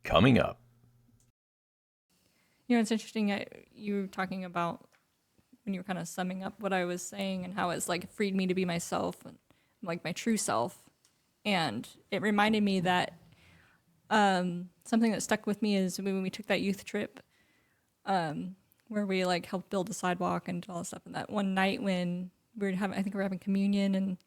coming up. You know, it's interesting. You were talking about when you were kind of summing up what I was saying and how it's like freed me to be myself, and like my true self. And it reminded me that something that stuck with me is when we took that youth trip, where we like helped build a sidewalk and all this stuff. And that one night when we were having, I think we were having communion, and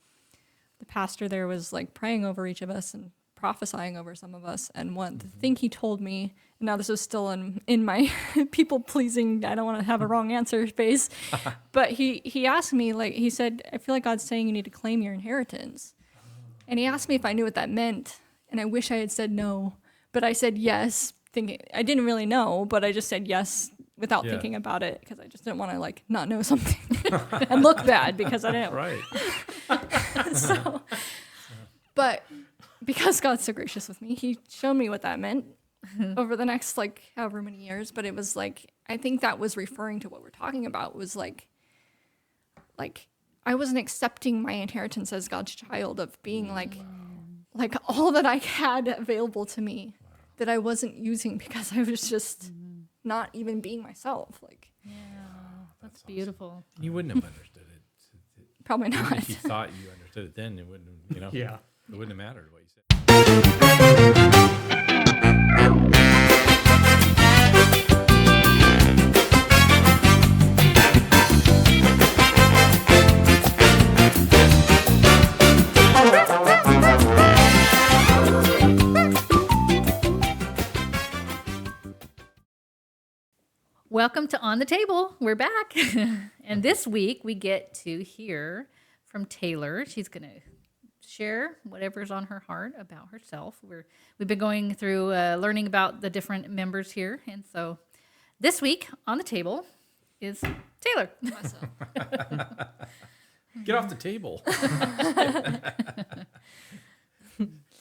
the pastor there was like praying over each of us and prophesying over some of us. And the thing he told me, and now this is still in my people pleasing, I don't want to have a wrong answer phase, but he asked me, like, he said, I feel like God's saying you need to claim your inheritance. And he asked me if I knew what that meant. And I wish I had said no, but I said yes, thinking I didn't really know, but I just said yes without thinking about it, because I just didn't want to like not know something and look bad because I didn't. Right. So, but because God's so gracious with me, he showed me what that meant over the next like however many years. But it was like, I think that was referring to what we're talking about, was like I wasn't accepting my inheritance as God's child, of being like all that I had available to me that I wasn't using because I was just not even being myself. Like, yeah, that's beautiful. Awesome. You wouldn't have understood it. Probably Even not. if you thought you understood it then, it wouldn't, Yeah. It wouldn't have mattered what you said. Welcome to On the Table. We're back. And this week we get to hear from Taylor. She's going to share whatever's on her heart about herself. We've been going through learning about the different members here. And so this week on the table is Taylor. Get off the table.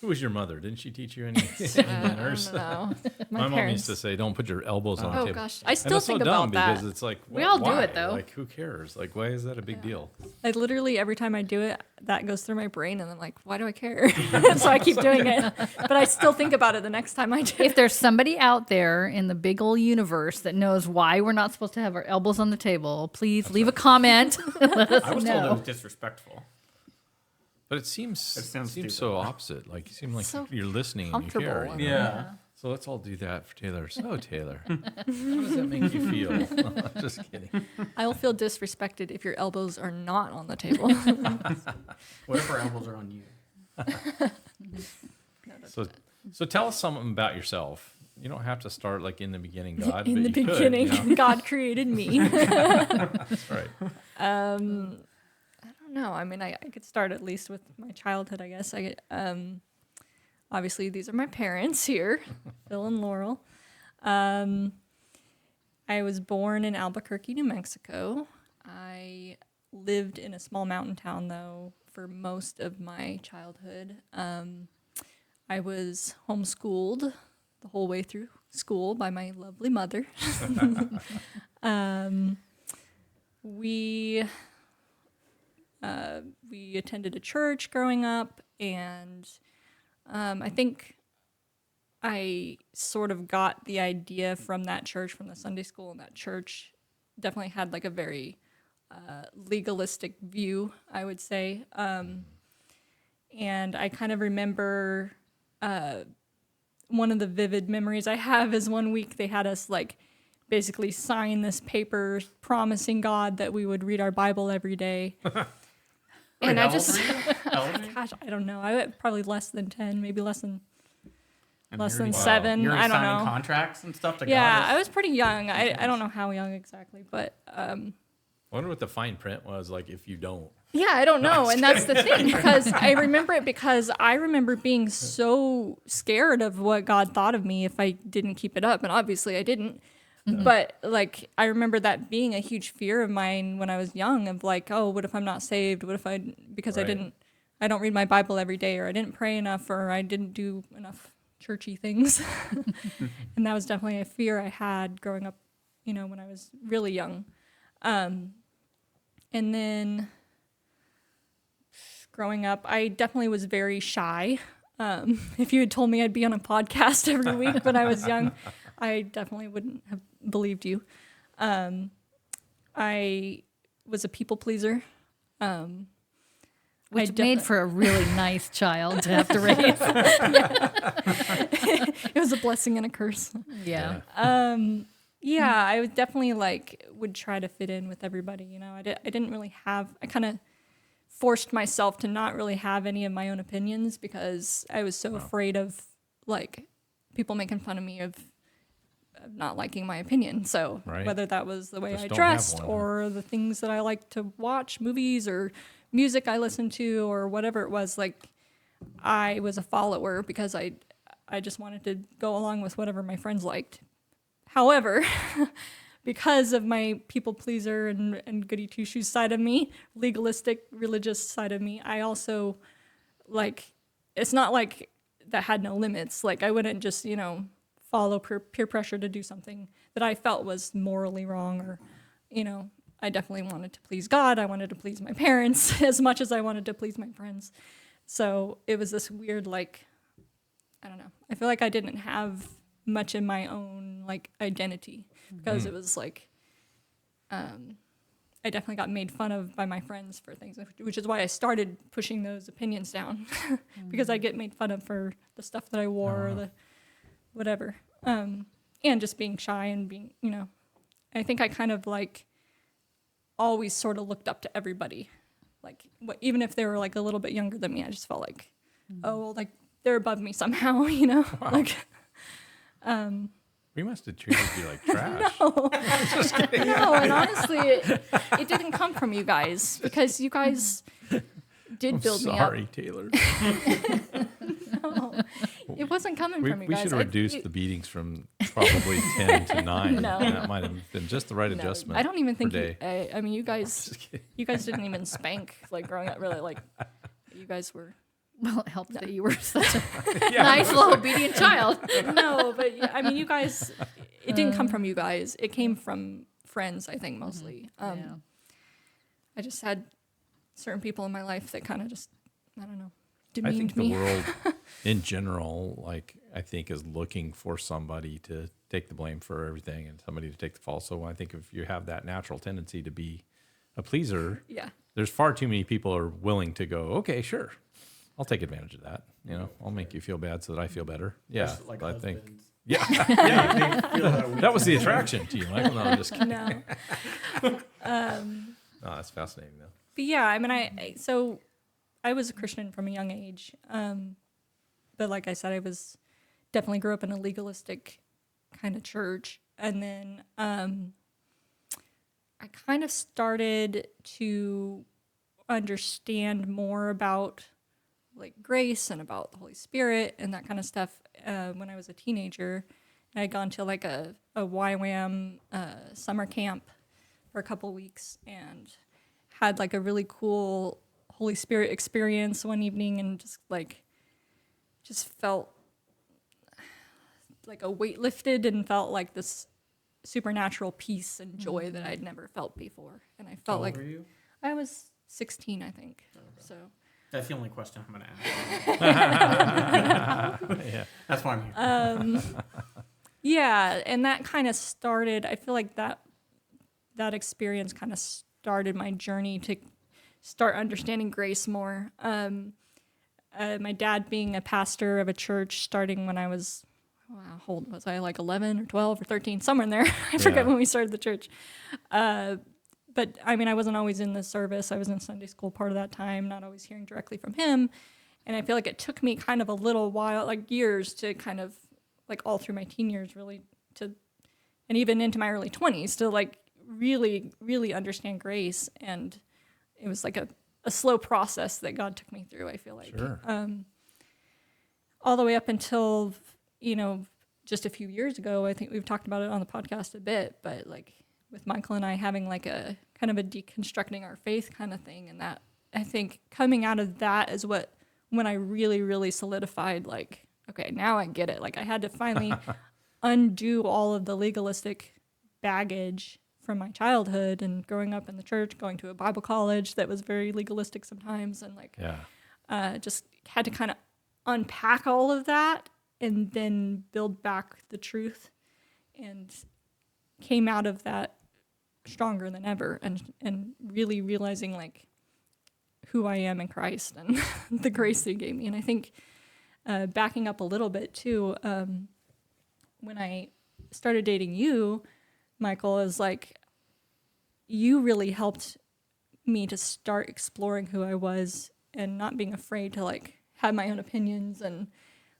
Who was your mother? Didn't she teach you any manners? No. My mom used to say, "Don't put your elbows on the Oh table." gosh, I And still that's think so dumb about that. because it's like, We all do why? it, though. Like, who cares? Like, why is that a big deal? I literally, every time I do it, that goes through my brain, and I'm like, why do I care? So I keep doing it. But I still think about it the next time I do If it. there's somebody out there in the big old universe that knows why we're not supposed to have our elbows on the table, please leave a comment. Let us I was told it know. was disrespectful. But it seems sounds seems stupid. so opposite. Like, you seem like So you're listening and you care. comfortable. Yeah. So let's all do that for Taylor. So, Taylor, how does that make you feel? Just kidding. I'll feel disrespected if your elbows are not on the table. What if our elbows are on you? So tell us something about yourself. You don't have to start like in the beginning, God. In but the you could, beginning, you know? God created me. That's right. I don't know. I mean, I could start at least with my childhood, I guess. Obviously, these are my parents here, Phil and Laurel. I was born in Albuquerque, New Mexico. I lived in a small mountain town, though, for most of my childhood. I was homeschooled the whole way through school by my lovely mother. We attended a church growing up, and I think I sort of got the idea from that church, from the Sunday school, and that church definitely had like a very legalistic view, I would say. And I kind of remember one of the vivid memories I have is one week they had us like basically sign this paper promising God that we would read our Bible every day. And I just, gosh, I don't know. I was probably less than 10, maybe less than 7. You're I don't signing know. contracts and stuff to Yeah, God. I was pretty young. I don't know how young exactly, but I wonder what the fine print was like if you don't. yeah, I don't know. And that's the thing, because I remember it because I remember being so scared of what God thought of me if I didn't keep it up. And obviously I didn't. But like, I remember that being a huge fear of mine when I was young, of like, oh, what if I'm not saved? What if because Right. I don't read my Bible every day, or I didn't pray enough, or I didn't do enough churchy things. And that was definitely a fear I had growing up, when I was really young. And then growing up, I definitely was very shy. If you had told me I'd be on a podcast every week when I was young, I definitely wouldn't have believed you. I was a people pleaser. Which made for a really nice child to have to raise. It was a blessing and a curse. Yeah. Yeah, I would definitely would try to fit in with everybody. You know, I didn't really have. I kind of forced myself to not really have any of my own opinions because I was so afraid of people making fun of me of not liking my opinion. So whether that was the way Just I don't have dressed one, or the things that I like to watch, movies or music I listened to or whatever it was, I was a follower because I just wanted to go along with whatever my friends liked. However, because of my people pleaser and goody two shoes side of me, legalistic religious side of me, I also it's not like that had no limits. I wouldn't just, follow peer pressure to do something that I felt was morally wrong or, I definitely wanted to please God. I wanted to please my parents as much as I wanted to please my friends. So it was this weird, I don't know. I feel like I didn't have much in my own identity because it was I definitely got made fun of by my friends for things, which is why I started pushing those opinions down because I get made fun of for the stuff that I wore or the whatever. And just being shy and being, I think I kind of always sort of looked up to everybody. Even if they were a little bit younger than me, I just felt they're above me somehow, Wow. We must have treated you like trash. No, and honestly, it didn't come from you guys because you guys did build me up. Sorry, Taylor. No, it wasn't coming from you We guys. should have reduced the beatings from probably 10 to 9. No. That might have been just the right No, adjustment. I don't even think per day. I mean, you guys didn't even spank growing up. Really, you guys were. Well, it helped that you were such a Yeah. nice little obedient child. No, but I mean, you guys. It didn't come from you guys. It came from friends, I think, mostly. Yeah. I just had certain people in my life that kind of just, I don't know, I demeaned think the me. world in general, I think is looking for somebody to take the blame for everything and somebody to take the fall. So I think if you have that natural tendency to be a pleaser, Yeah. there's far too many people are willing to go, okay, sure, I'll take advantage of that. I'll make you feel bad so that I feel better. Yeah, Just like I think. husbands. Yeah, Yeah, they feel that way. that was the attraction to you, Michael. No, I'm just kidding. No. No, that's fascinating though. But yeah, I mean, so I was a Christian from a young age. But like I said, I was definitely grew up in a legalistic kind of church. And then I kind of started to understand more about grace and about the Holy Spirit and that kind of stuff when I was a teenager. And I'd gone to a YWAM summer camp for a couple weeks and had a really cool Holy Spirit experience one evening and just felt a weight lifted and felt this supernatural peace and joy that I'd never felt before. And I felt How old were you? I was 16, I think. Okay. So That's the only question I'm going to ask. Yeah. That's why I'm here. yeah, and that kind of started, I feel like that experience kind of started my journey to start understanding grace more. My dad being a pastor of a church starting when I was, how old was I, 11 or 12 or 13, somewhere in there. I forget when we started the church. But I mean, I wasn't always in the service. I was in Sunday school part of that time, not always hearing directly from him. And I feel like it took me kind of a little while, years to kind of, all through my teen years really and even into my early 20s to really, really understand grace. And it was a slow process that God took me through, I feel like. Sure. All the way up until, just a few years ago, I think we've talked about it on the podcast a bit, but with Michael and I having a kind of a deconstructing our faith kind of thing. And that, I think coming out of that is when I really, really solidified, okay, now I get it. I had to finally undo all of the legalistic baggage from my childhood and growing up in the church, going to a Bible college that was very legalistic sometimes. And just had to kind of unpack all of that and then build back the truth, and came out of that stronger than ever, and really realizing like who I am in Christ and the grace that he gave me. And I think backing up a little bit too, when I started dating you, Michael, is like you really helped me to start exploring who I was and not being afraid to like have my own opinions, and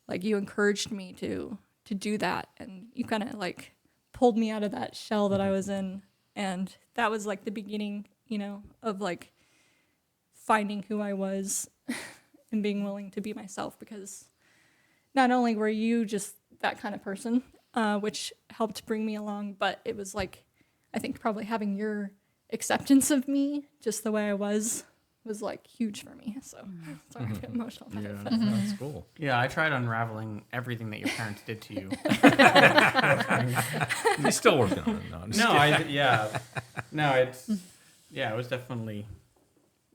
like you encouraged me to do that, and you kind of like pulled me out of that shell that I was in, and that was like the beginning, you know, of like finding who I was and being willing to be myself, because not only were you just that kind of person, which helped bring me along, but it was like, I think probably having your acceptance of me just the way I was like huge for me. So sorry, I get emotional about it. Yeah. But That's cool. Yeah, I tried unraveling everything that your parents did to you. He's still working on it. No, I'm just kidding. It was definitely,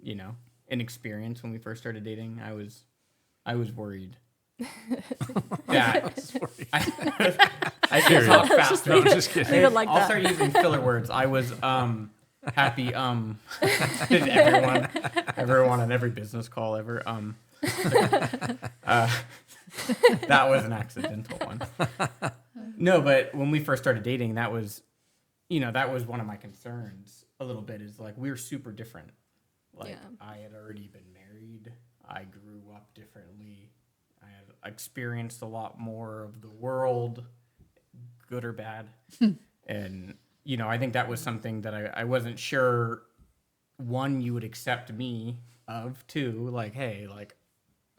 you know, an experience when we first started dating. I was worried. I should talk faster. No, I'm just kidding. leave it like I'll that. start using filler words. I was happy did everyone on every business call ever that was an accidental one. No, but when we first started dating, that was one of my concerns a little bit, is like we were super different. Like Yeah. I had already been married. I grew up differently. I had experienced a lot more of the world, good or bad. And, you know, I think that was something that I wasn't sure, one, you would accept me of, two, like, hey, like,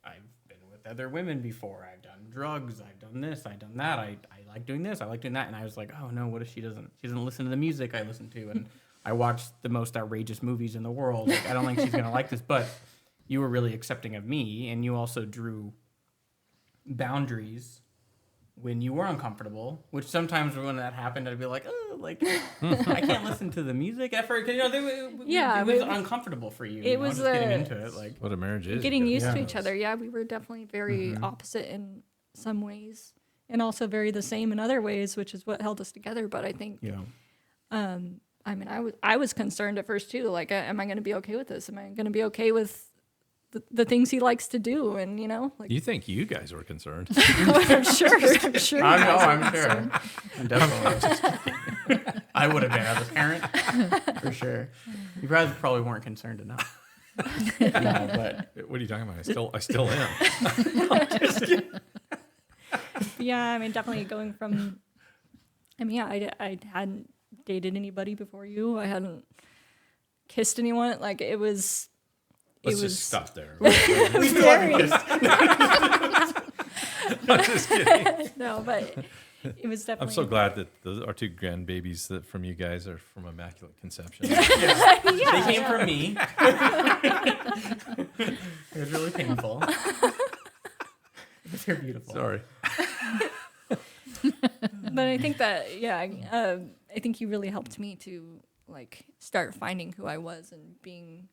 I've been with other women before. I've done drugs. I've done this. I've done that. I like doing this. I like doing that. And I was like, oh, no, what if she doesn't listen to the music I listen to? And I watched the most outrageous movies in the world. Like, I don't think she's going to like this. But you were really accepting of me, and you also drew boundaries when you were uncomfortable, which sometimes when that happened, I'd be like, oh, like, I can't listen to the music at first. Because, you know, it was uncomfortable for you. It was just getting into it. Like, What a marriage is. getting you used gotta to know. each other. Yeah, we were definitely very opposite in some ways, and also very the same in other ways, which is what held us together. But I think, yeah. I mean, I was concerned at first too. Like, am I going to be okay with this? Am I going to be okay with the things he likes to do? And you know, like, You think you guys were concerned? I'm sure. I'm sure. I'm sure. I'm definitely. I would have been as a parent, for sure. You guys probably weren't concerned enough. No, but What are you talking about? I still am. Yeah, I mean, definitely going from. I mean, yeah, I hadn't dated anybody before you. I hadn't kissed anyone. Like it was. Let's it was just stop there. very, I'm just kidding. no, but it was definitely. I'm so glad that our two grandbabies that from you guys are from immaculate conception. they came from me. It was really painful. They're beautiful. Sorry. But I think that, yeah, I think you really helped me to like start finding who I was and being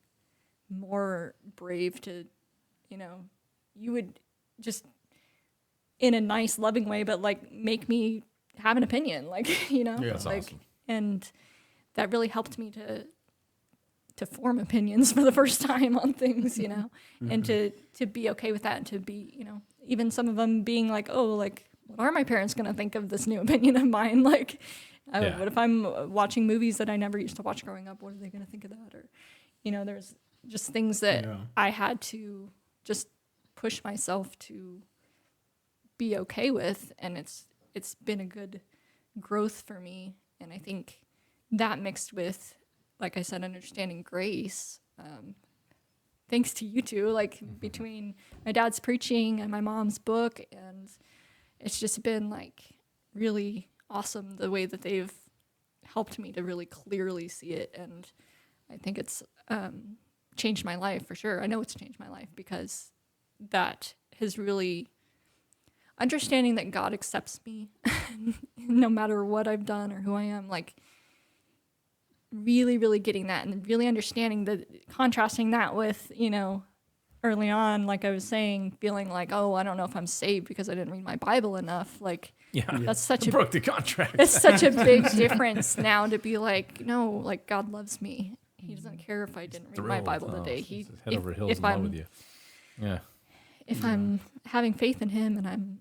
more brave to, you know, you would just in a nice, loving way, but like make me have an opinion, like, you know, Yeah. That's like, awesome. and that really helped me to form opinions for the first time on things, you know, and to be okay with that, and to be, you know, even some of them being like, oh, like, what are my parents going to think of this new opinion of mine? Like, Yeah. what if I'm watching movies that I never used to watch growing up? What are they going to think of that? Or, you know, there's just things that Yeah. I had to just push myself to be okay with. And it's been a good growth for me. And I think that mixed with, like I said, understanding grace, thanks to you two, like between my dad's preaching and my mom's book, and it's just been like really awesome the way that they've helped me to really clearly see it. And I think it's changed my life for sure. I know it's changed my life because that has really understanding that God accepts me no matter what I've done or who I am, like really, really getting that and really understanding that, contrasting that with, you know, early on, like I was saying, feeling like, oh, I don't know if I'm saved because I didn't read my Bible enough. Like, Yeah. that's such a Broke the contract. it's such a big difference now to be like, no, like God loves me. He doesn't care if I didn't read my Thrilled. Bible Oh, today. he's He head over heels in love with you. Yeah. if I'm having faith in him and I'm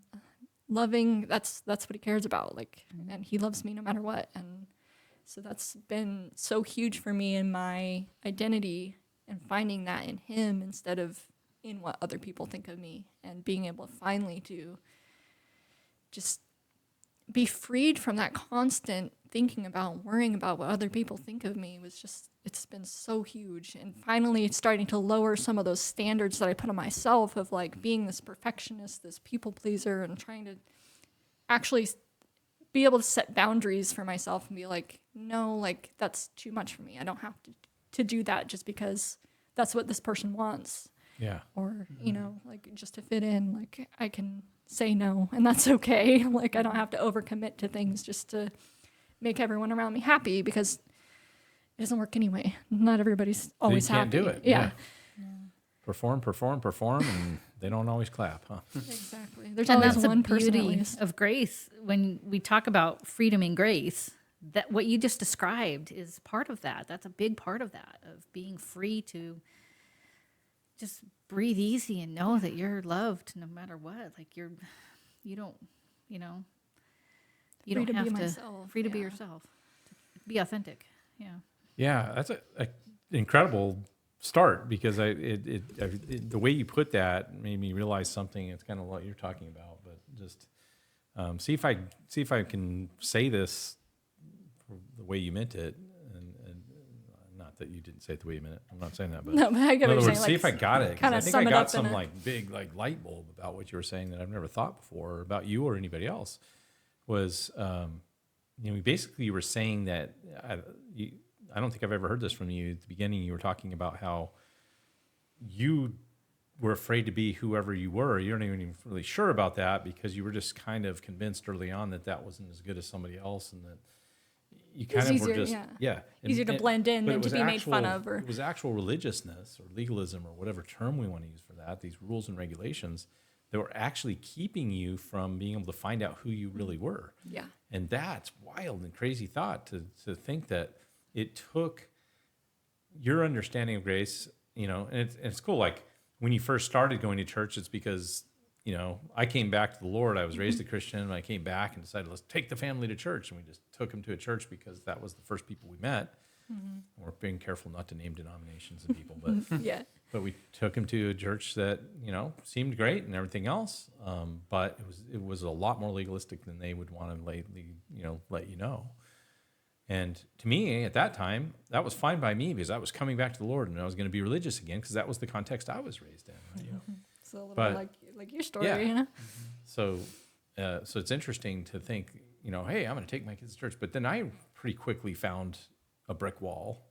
loving, that's what he cares about. Like, and he loves me no matter what. And so that's been so huge for me in my identity and finding that in him instead of in what other people think of me, and being able finally to just be freed from that constant thinking about, worrying about what other people think of me was just, it's been so huge. And finally it's starting to lower some of those standards that I put on myself of like being this perfectionist, this people pleaser, and trying to actually be able to set boundaries for myself and be like, no, like that's too much for me. I don't have to do that just because that's what this person wants. Yeah. Or, you know, like just to fit in, like I can say no and that's okay. Like I don't have to overcommit to things just to make everyone around me happy, because it doesn't work anyway. Not everybody's always you can't happy. do it. Yeah. Perform, and they don't always clap, huh? Exactly. There's And always that's one the person at beauty least. of grace. When we talk about freedom in grace, that what you just described is part of that. That's a big part of that, of being free to just breathe easy and know that you're loved no matter what. Like you don't, you know, you Free don't to be have to, myself, free to be yeah. yourself, to be authentic. Yeah. Yeah, that's a incredible start, because the way you put that made me realize something. It's kind of what you're talking about, but just see if I can say this the way you meant it, and not that you didn't say it the way you meant it. I'm not saying that, but No, but I get in what other you're words, saying. see Like, if I got it. 'Cause kinda I think sum I it got up in some a- like big like light bulb about what you were saying that I've never thought before about you or anybody else. Was basically you were saying that I don't think I've ever heard this from you. At the beginning, you were talking about how you were afraid to be whoever you were. You weren't even really sure about that because you were just kind of convinced early on that that wasn't as good as somebody else, and that you kind of easier, were just yeah. And- Easier to and- blend in but than it to was be made fun of, or- It was actual religiousness or legalism or whatever term we want to use for that. These rules and regulations that were actually keeping you from being able to find out who you really were. Yeah. And that's wild and crazy thought to think that it took your understanding of grace, and it's cool. Like when you first started going to church, it's because, I came back to the Lord. I was raised a Christian, and I came back and decided, let's take the family to church. And we just took them to a church because that was the first people we met. We're being careful not to name denominations and people, but Yeah. but we took him to a church that seemed great and everything else, but it was a lot more legalistic than they would want to let you know. And to me, at that time, that was fine by me because I was coming back to the Lord and I was going to be religious again because that was the context I was raised in. Right? It's a little But- bit like your story, Yeah. So it's interesting to think, hey, I'm going to take my kids to church. But then I pretty quickly found a brick wall.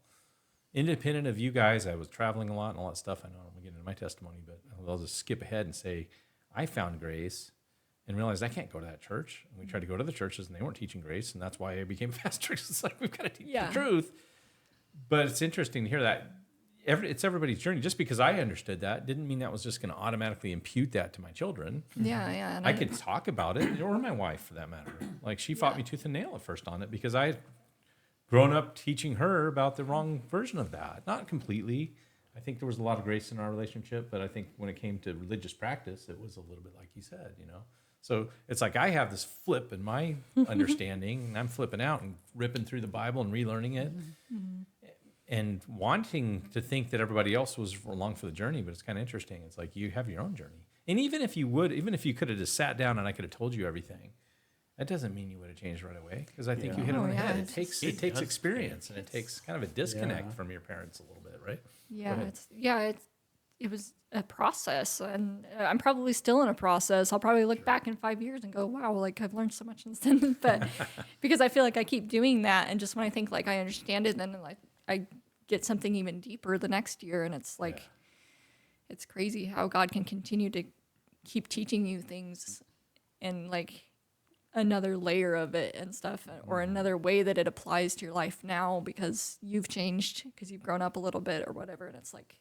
Independent of you guys, I was traveling a lot and all that stuff. I know I'm getting into my testimony, but I'll just skip ahead and say I found grace and realized I can't go to that church. And we tried to go to the churches and they weren't teaching grace, and that's why I became a pastor. It's like we've got to teach Yeah. the truth. But it's interesting to hear that it's everybody's journey. Just because I understood that didn't mean that was just going to automatically impute that to my children. Yeah, yeah. And I could talk about it, or my wife for that matter. Like she fought Yeah. me tooth and nail at first on it because I had grown up teaching her about the wrong version of that. Not completely. I think there was a lot of grace in our relationship, but I think when it came to religious practice, it was a little bit like you said, So it's like I have this flip in my understanding, and I'm flipping out and ripping through the Bible and relearning it. And wanting to think that everybody else was along for the journey, but it's kind of interesting. It's like you have your own journey. And even if you could have just sat down and I could have told you everything, that doesn't mean you would have changed right away. Because I think you hit it Oh, on the yeah, head. It it's takes just- it takes does experience, and it takes kind of a disconnect Yeah. from your parents a little bit, right? Yeah, ahead. it was a process, and I'm probably still in a process. I'll probably look back in 5 years and go, wow, like I've learned so much since then. But because I feel like I keep doing that, and just when I think like I understand it, then like I get something even deeper the next year, and it's like it's crazy how God can continue to keep teaching you things and like another layer of it and stuff, or another way that it applies to your life now because you've changed, because you've grown up a little bit or whatever. And it's like,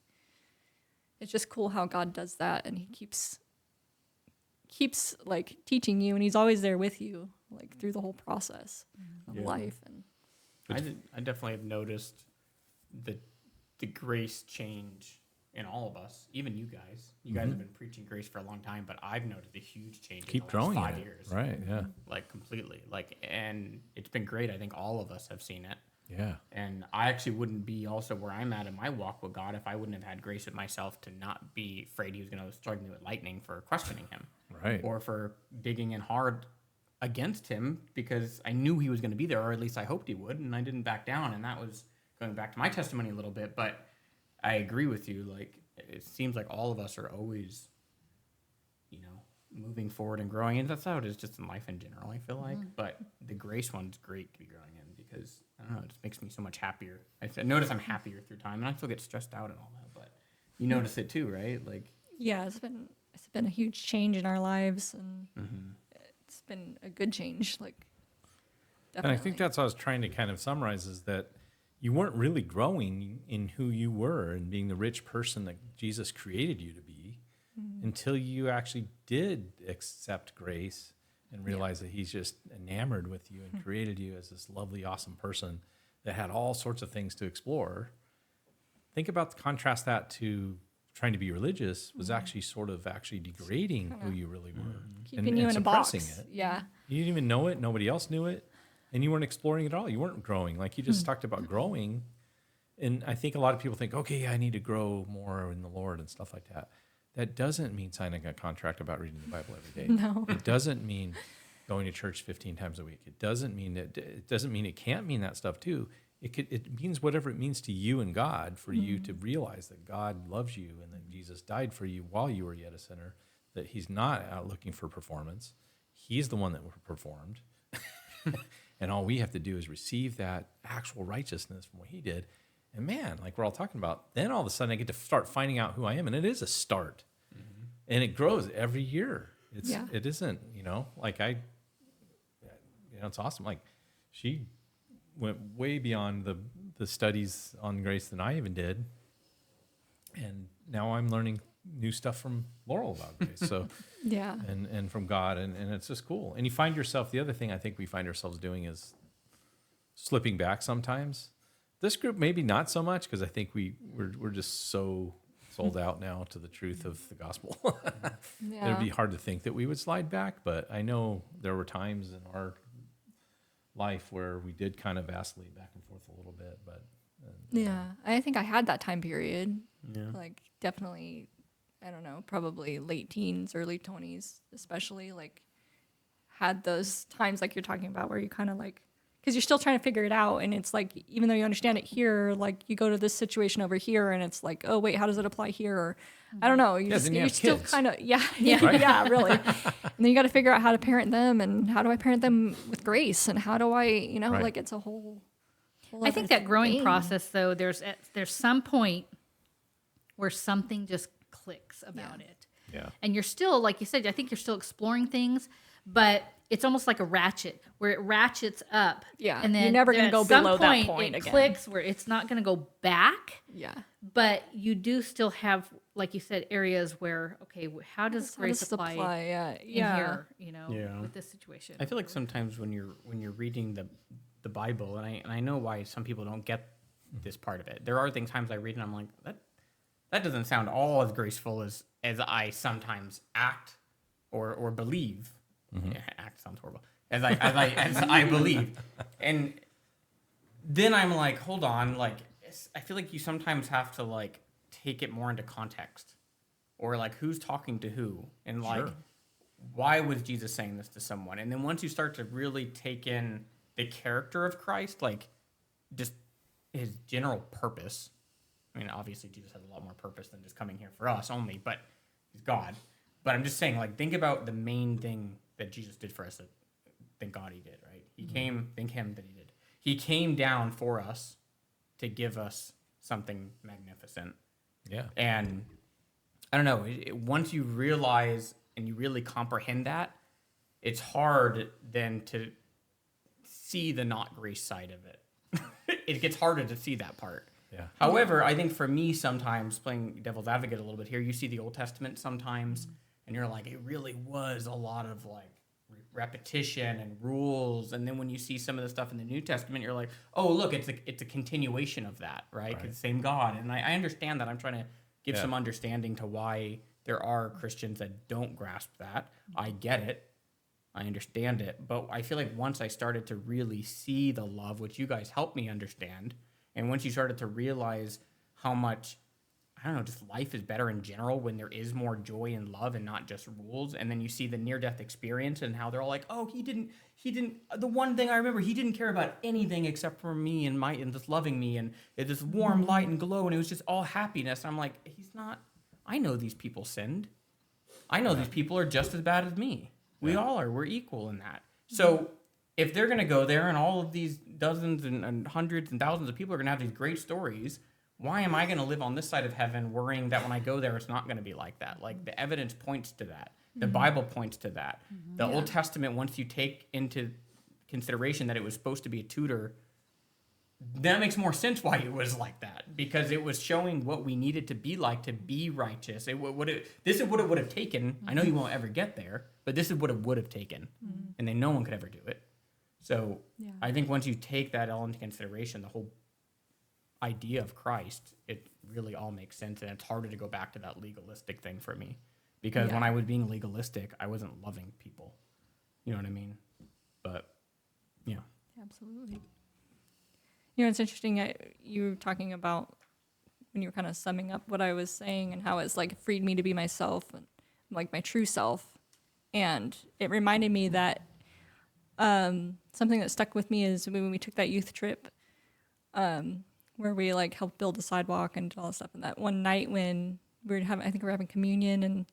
it's just cool how God does that, and he keeps like teaching you, and he's always there with you, like through the whole process of Yeah. life. And I definitely have noticed the grace change in all of us, even you guys. You guys have been preaching grace for a long time, but I've noticed a huge change Keep in the growing last in 5 it. years. Right, yeah. Like completely. Like, and it's been great. I think all of us have seen it. Yeah. And I actually wouldn't be also where I'm at in my walk with God if I wouldn't have had grace with myself to not be afraid he was going to strike me with lightning for questioning him. Right. Or for digging in hard against him because I knew he was going to be there, or at least I hoped he would, and I didn't back down. And that was going back to my testimony a little bit. But I agree with you. Like, it seems like all of us are always, moving forward and growing. And that's how it is just in life in general, I feel like. But the grace one's great to be growing in because, I don't know, it just makes me so much happier. I notice I'm happier through time, and I still get stressed out and all that. But you notice it too, right? Like, yeah, it's been a huge change in our lives, and it's been a good change. Like, definitely. And I think that's what I was trying to kind of summarize is that you weren't really growing in who you were and being the rich person that Jesus created you to be until you actually did accept grace and realize that he's just enamored with you and created you as this lovely, awesome person that had all sorts of things to explore. Think about contrast that to trying to be religious was actually sort of actually degrading who you really were. keeping you in a box. suppressing it. Yeah. You didn't even know it. Nobody else knew it. And you weren't exploring it at all. You weren't growing. Like you just talked about growing. And I think a lot of people think, okay, yeah, I need to grow more in the Lord and stuff like that. That doesn't mean signing a contract about reading the Bible every day. No. It doesn't mean going to church 15 times a week. It doesn't mean it can't mean that stuff too. It means whatever it means to you and God for you to realize that God loves you and that Jesus died for you while you were yet a sinner, that he's not out looking for performance. He's the one that performed. And all we have to do is receive that actual righteousness from what he did. And man, like we're all talking about, then all of a sudden I get to start finding out who I am. And it is a start. And it grows every year. It isn't, like it's awesome. Like she went way beyond the studies on grace than I even did. And now I'm learning new stuff from Laurel about grace. So Yeah. and from God, and it's just cool. And you find yourself, the other thing I think we find ourselves doing is slipping back sometimes. This group maybe not so much because I think we're just so sold out now to the truth of the gospel. Yeah. It'd be hard to think that we would slide back, but I know there were times in our life where we did kind of vacillate back and forth a little bit, but Yeah. I think I had that time period. yeah. Like, definitely, I don't know, probably late teens, early 20s, especially, like, had those times like you're talking about where you kind of like, because you're still trying to figure it out. And it's like, even though you understand it here, like you go to this situation over here and it's like, oh, wait, how does it apply here? Or I don't know. then you You're have still kids. kind of, yeah, Right? yeah, really. And then you got to figure out how to parent them and how do I parent them with grace and how do I, Right. like it's a whole I think that growing thing. process, though, there's some point where something just clicks about it. yeah. And you're still, like you said, I think you're still exploring things, but it's almost like a ratchet where it ratchets up. Yeah, And then you're never gonna at go some below that point it again. clicks where it's not going to go back, Yeah. but you do still have, like you said, areas where, okay, how does How grace does this apply Yeah. in Yeah. here, Yeah. with this situation? I feel like sometimes when you're reading the Bible, and I know why some people don't get this part of it. There are times I read and I'm like, that doesn't sound all as graceful as I sometimes act or believe. Yeah, act sounds horrible. As I believe, and then I'm like, hold on, like I feel like you sometimes have to like take it more into context, or like who's talking to who, and like Sure. why was Jesus saying this to someone? And then once you start to really take in the character of Christ, like just his general purpose. I mean, obviously Jesus has a lot more purpose than just coming here for us only, but he's God. But I'm just saying, like, think about the main thing that Jesus did for us that thank God he did, right? He came, thank him that he did. He came down for us to give us something magnificent. Yeah. And I don't know, once you realize and you really comprehend that, it's hard then to see the not grace side of it. It gets harder to see that part. Yeah. However, I think for me, sometimes playing devil's advocate a little bit here, you see the Old Testament sometimes, and you're like, it really was a lot of like repetition and rules. And then when you see some of the stuff in the New Testament, you're like, oh, look, it's a continuation of that, right? Right. It's the same God. And I understand that. I'm trying to give Yeah. some understanding to why there are Christians that don't grasp that. I get it. I understand it. But I feel like once I started to really see the love, which you guys helped me understand, and once you started to realize how much, I don't know, just life is better in general when there is more joy and love and not just rules. And then you see the near-death experience and how they're all like, oh, he didn't, the one thing I remember, he didn't care about anything except for me and just loving me and this warm light and glow. And it was just all happiness. I'm like, he's not, I know these people sinned. I know these people are just as bad as me. We all are. We're equal in that. So if they're going to go there and all of these dozens and hundreds and thousands of people are going to have these great stories, why am I going to live on this side of heaven worrying that when I go there, it's not going to be like that? Like the evidence points to that. The Bible points to that. The Old Testament, once you take into consideration that it was supposed to be a tutor, that makes more sense why it was like that, because it was showing what we needed to be like to be righteous. This is what it would have taken. I know you won't ever get there, but this is what it would have taken, and then no one could ever do it. So I think once you take that all into consideration, the whole idea of Christ, it really all makes sense, and it's harder to go back to that legalistic thing for me, because when I was being legalistic, I wasn't loving people. You know what I mean? But yeah. Absolutely. You know, it's interesting. You were talking about when you were kind of summing up what I was saying and how it's like freed me to be myself and like my true self. And it reminded me that something that stuck with me is when we took that youth trip, where we like helped build a sidewalk and all this stuff. And that one night when we were having communion, and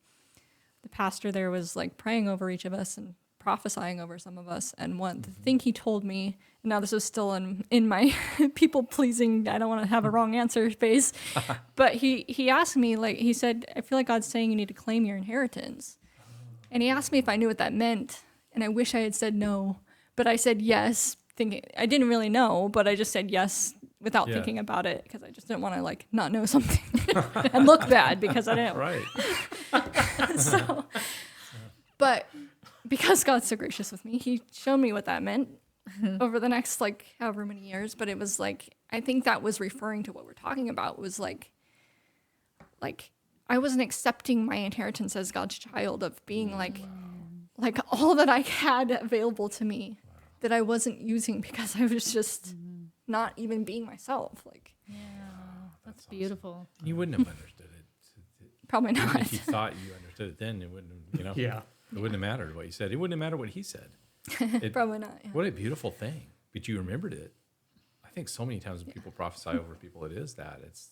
the pastor there was like praying over each of us and prophesying over some of us. And the thing he told me, and now this was still in my people pleasing, I don't want to have a wrong answer phase, but he asked me, like, he said, I feel like God's saying you need to claim your inheritance. And he asked me if I knew what that meant. And I wish I had said no, but I said yes, thinking I didn't really know, but I just said yes without thinking about it, because I just didn't want to like not know something and look bad because I didn't. Right. So, but because God's so gracious with me, he showed me what that meant over the next like however many years. But it was like, I think that was referring to what we're talking about, was like I wasn't accepting my inheritance as God's child, of being like all that I had available to me that I wasn't using because I was just not even being myself. Like, That's beautiful. You wouldn't have understood it. probably Even not. if you thought you understood it then, it wouldn't have, Yeah. It wouldn't have mattered what you said. It wouldn't have mattered what he said. Probably not. Yeah. What a beautiful thing. But you remembered it. I think so many times when people prophesy over people, it is that. It's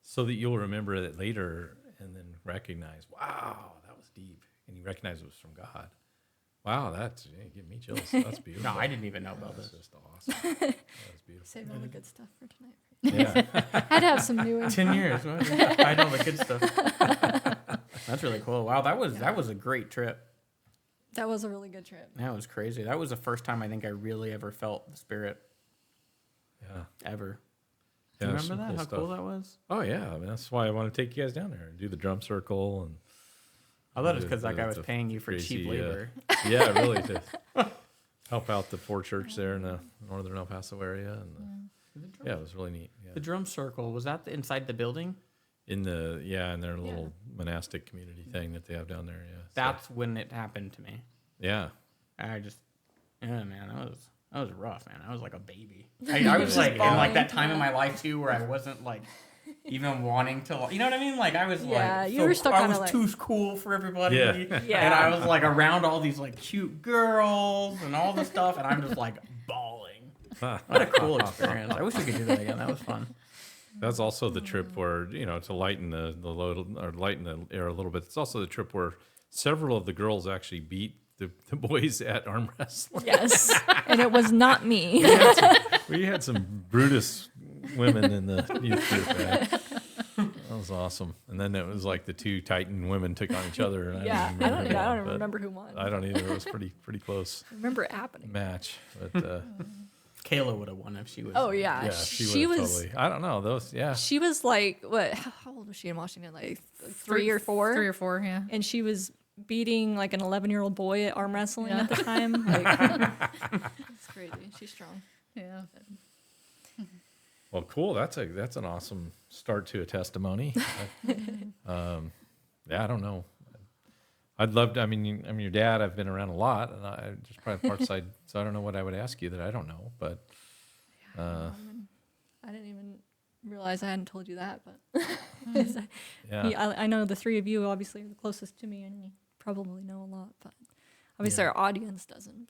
so that you'll remember it later and then recognize, wow, that was deep. And you recognize it was from God. Wow, that's giving me chills. That's beautiful. No, I didn't even know about That's this. just awesome. That was beautiful. Save all the good stuff for tonight. Yeah. I'd have some new info. 10 years. I know the good stuff. That's really cool. Wow, that was a great trip. That was a really good trip. That was crazy. That was the first time I think I really ever felt the Spirit Yeah. ever. Yeah, Do you some remember that? How stuff. cool that was? Oh yeah, I mean that's why I want to take you guys down there and do the drum circle and I thought it was The- because that the- guy was the paying you for crazy, cheap labor. yeah, really to help out the poor church there in the northern El Paso area, and yeah, it was really neat. Yeah. The drum circle, was that inside the building? In their little monastic community thing that they have down there. Yeah, That's when it happened to me. yeah. Man, that was rough, man. I was like a baby. I was like in like that time in my life too, where I wasn't like even wanting to, you know what I mean? Like I was like, you were still I kinda was like- too cool for everybody. Yeah. Yeah. And I was like around all these like cute girls and all this stuff, and I'm just like bawling. What a cool experience. I wish we could do that again. That was fun. That's also the trip where, to lighten the load or lighten the air a little bit. It's also the trip where several of the girls actually beat the boys at arm wrestling. Yes. And it was not me. We had some Brutus women in the youth group. Man. That was awesome. And then it was like the two Titan women took on each other. And Yeah. I I don't don't but remember who won. I don't either. It was pretty close I remember it happening. match. But Kayla would have won if she was. Oh yeah, Yeah, she would've was. totally. I don't know those. Yeah. She was like what? How old was she in Washington? Like 3 or 4. 3 or 4, yeah. And she was beating like an 11-year-old boy at arm wrestling at the time. Like, it's crazy. She's strong. Yeah. Well, cool. That's an awesome start to a testimony. Yeah, I don't know. I'd love to. I mean, your dad. I've been around a lot, and I just probably parts so I don't know what I would ask you that I don't know. But I didn't even realize I hadn't told you that, but yeah, I know the three of you obviously are the closest to me, and you probably know a lot, but obviously our audience doesn't.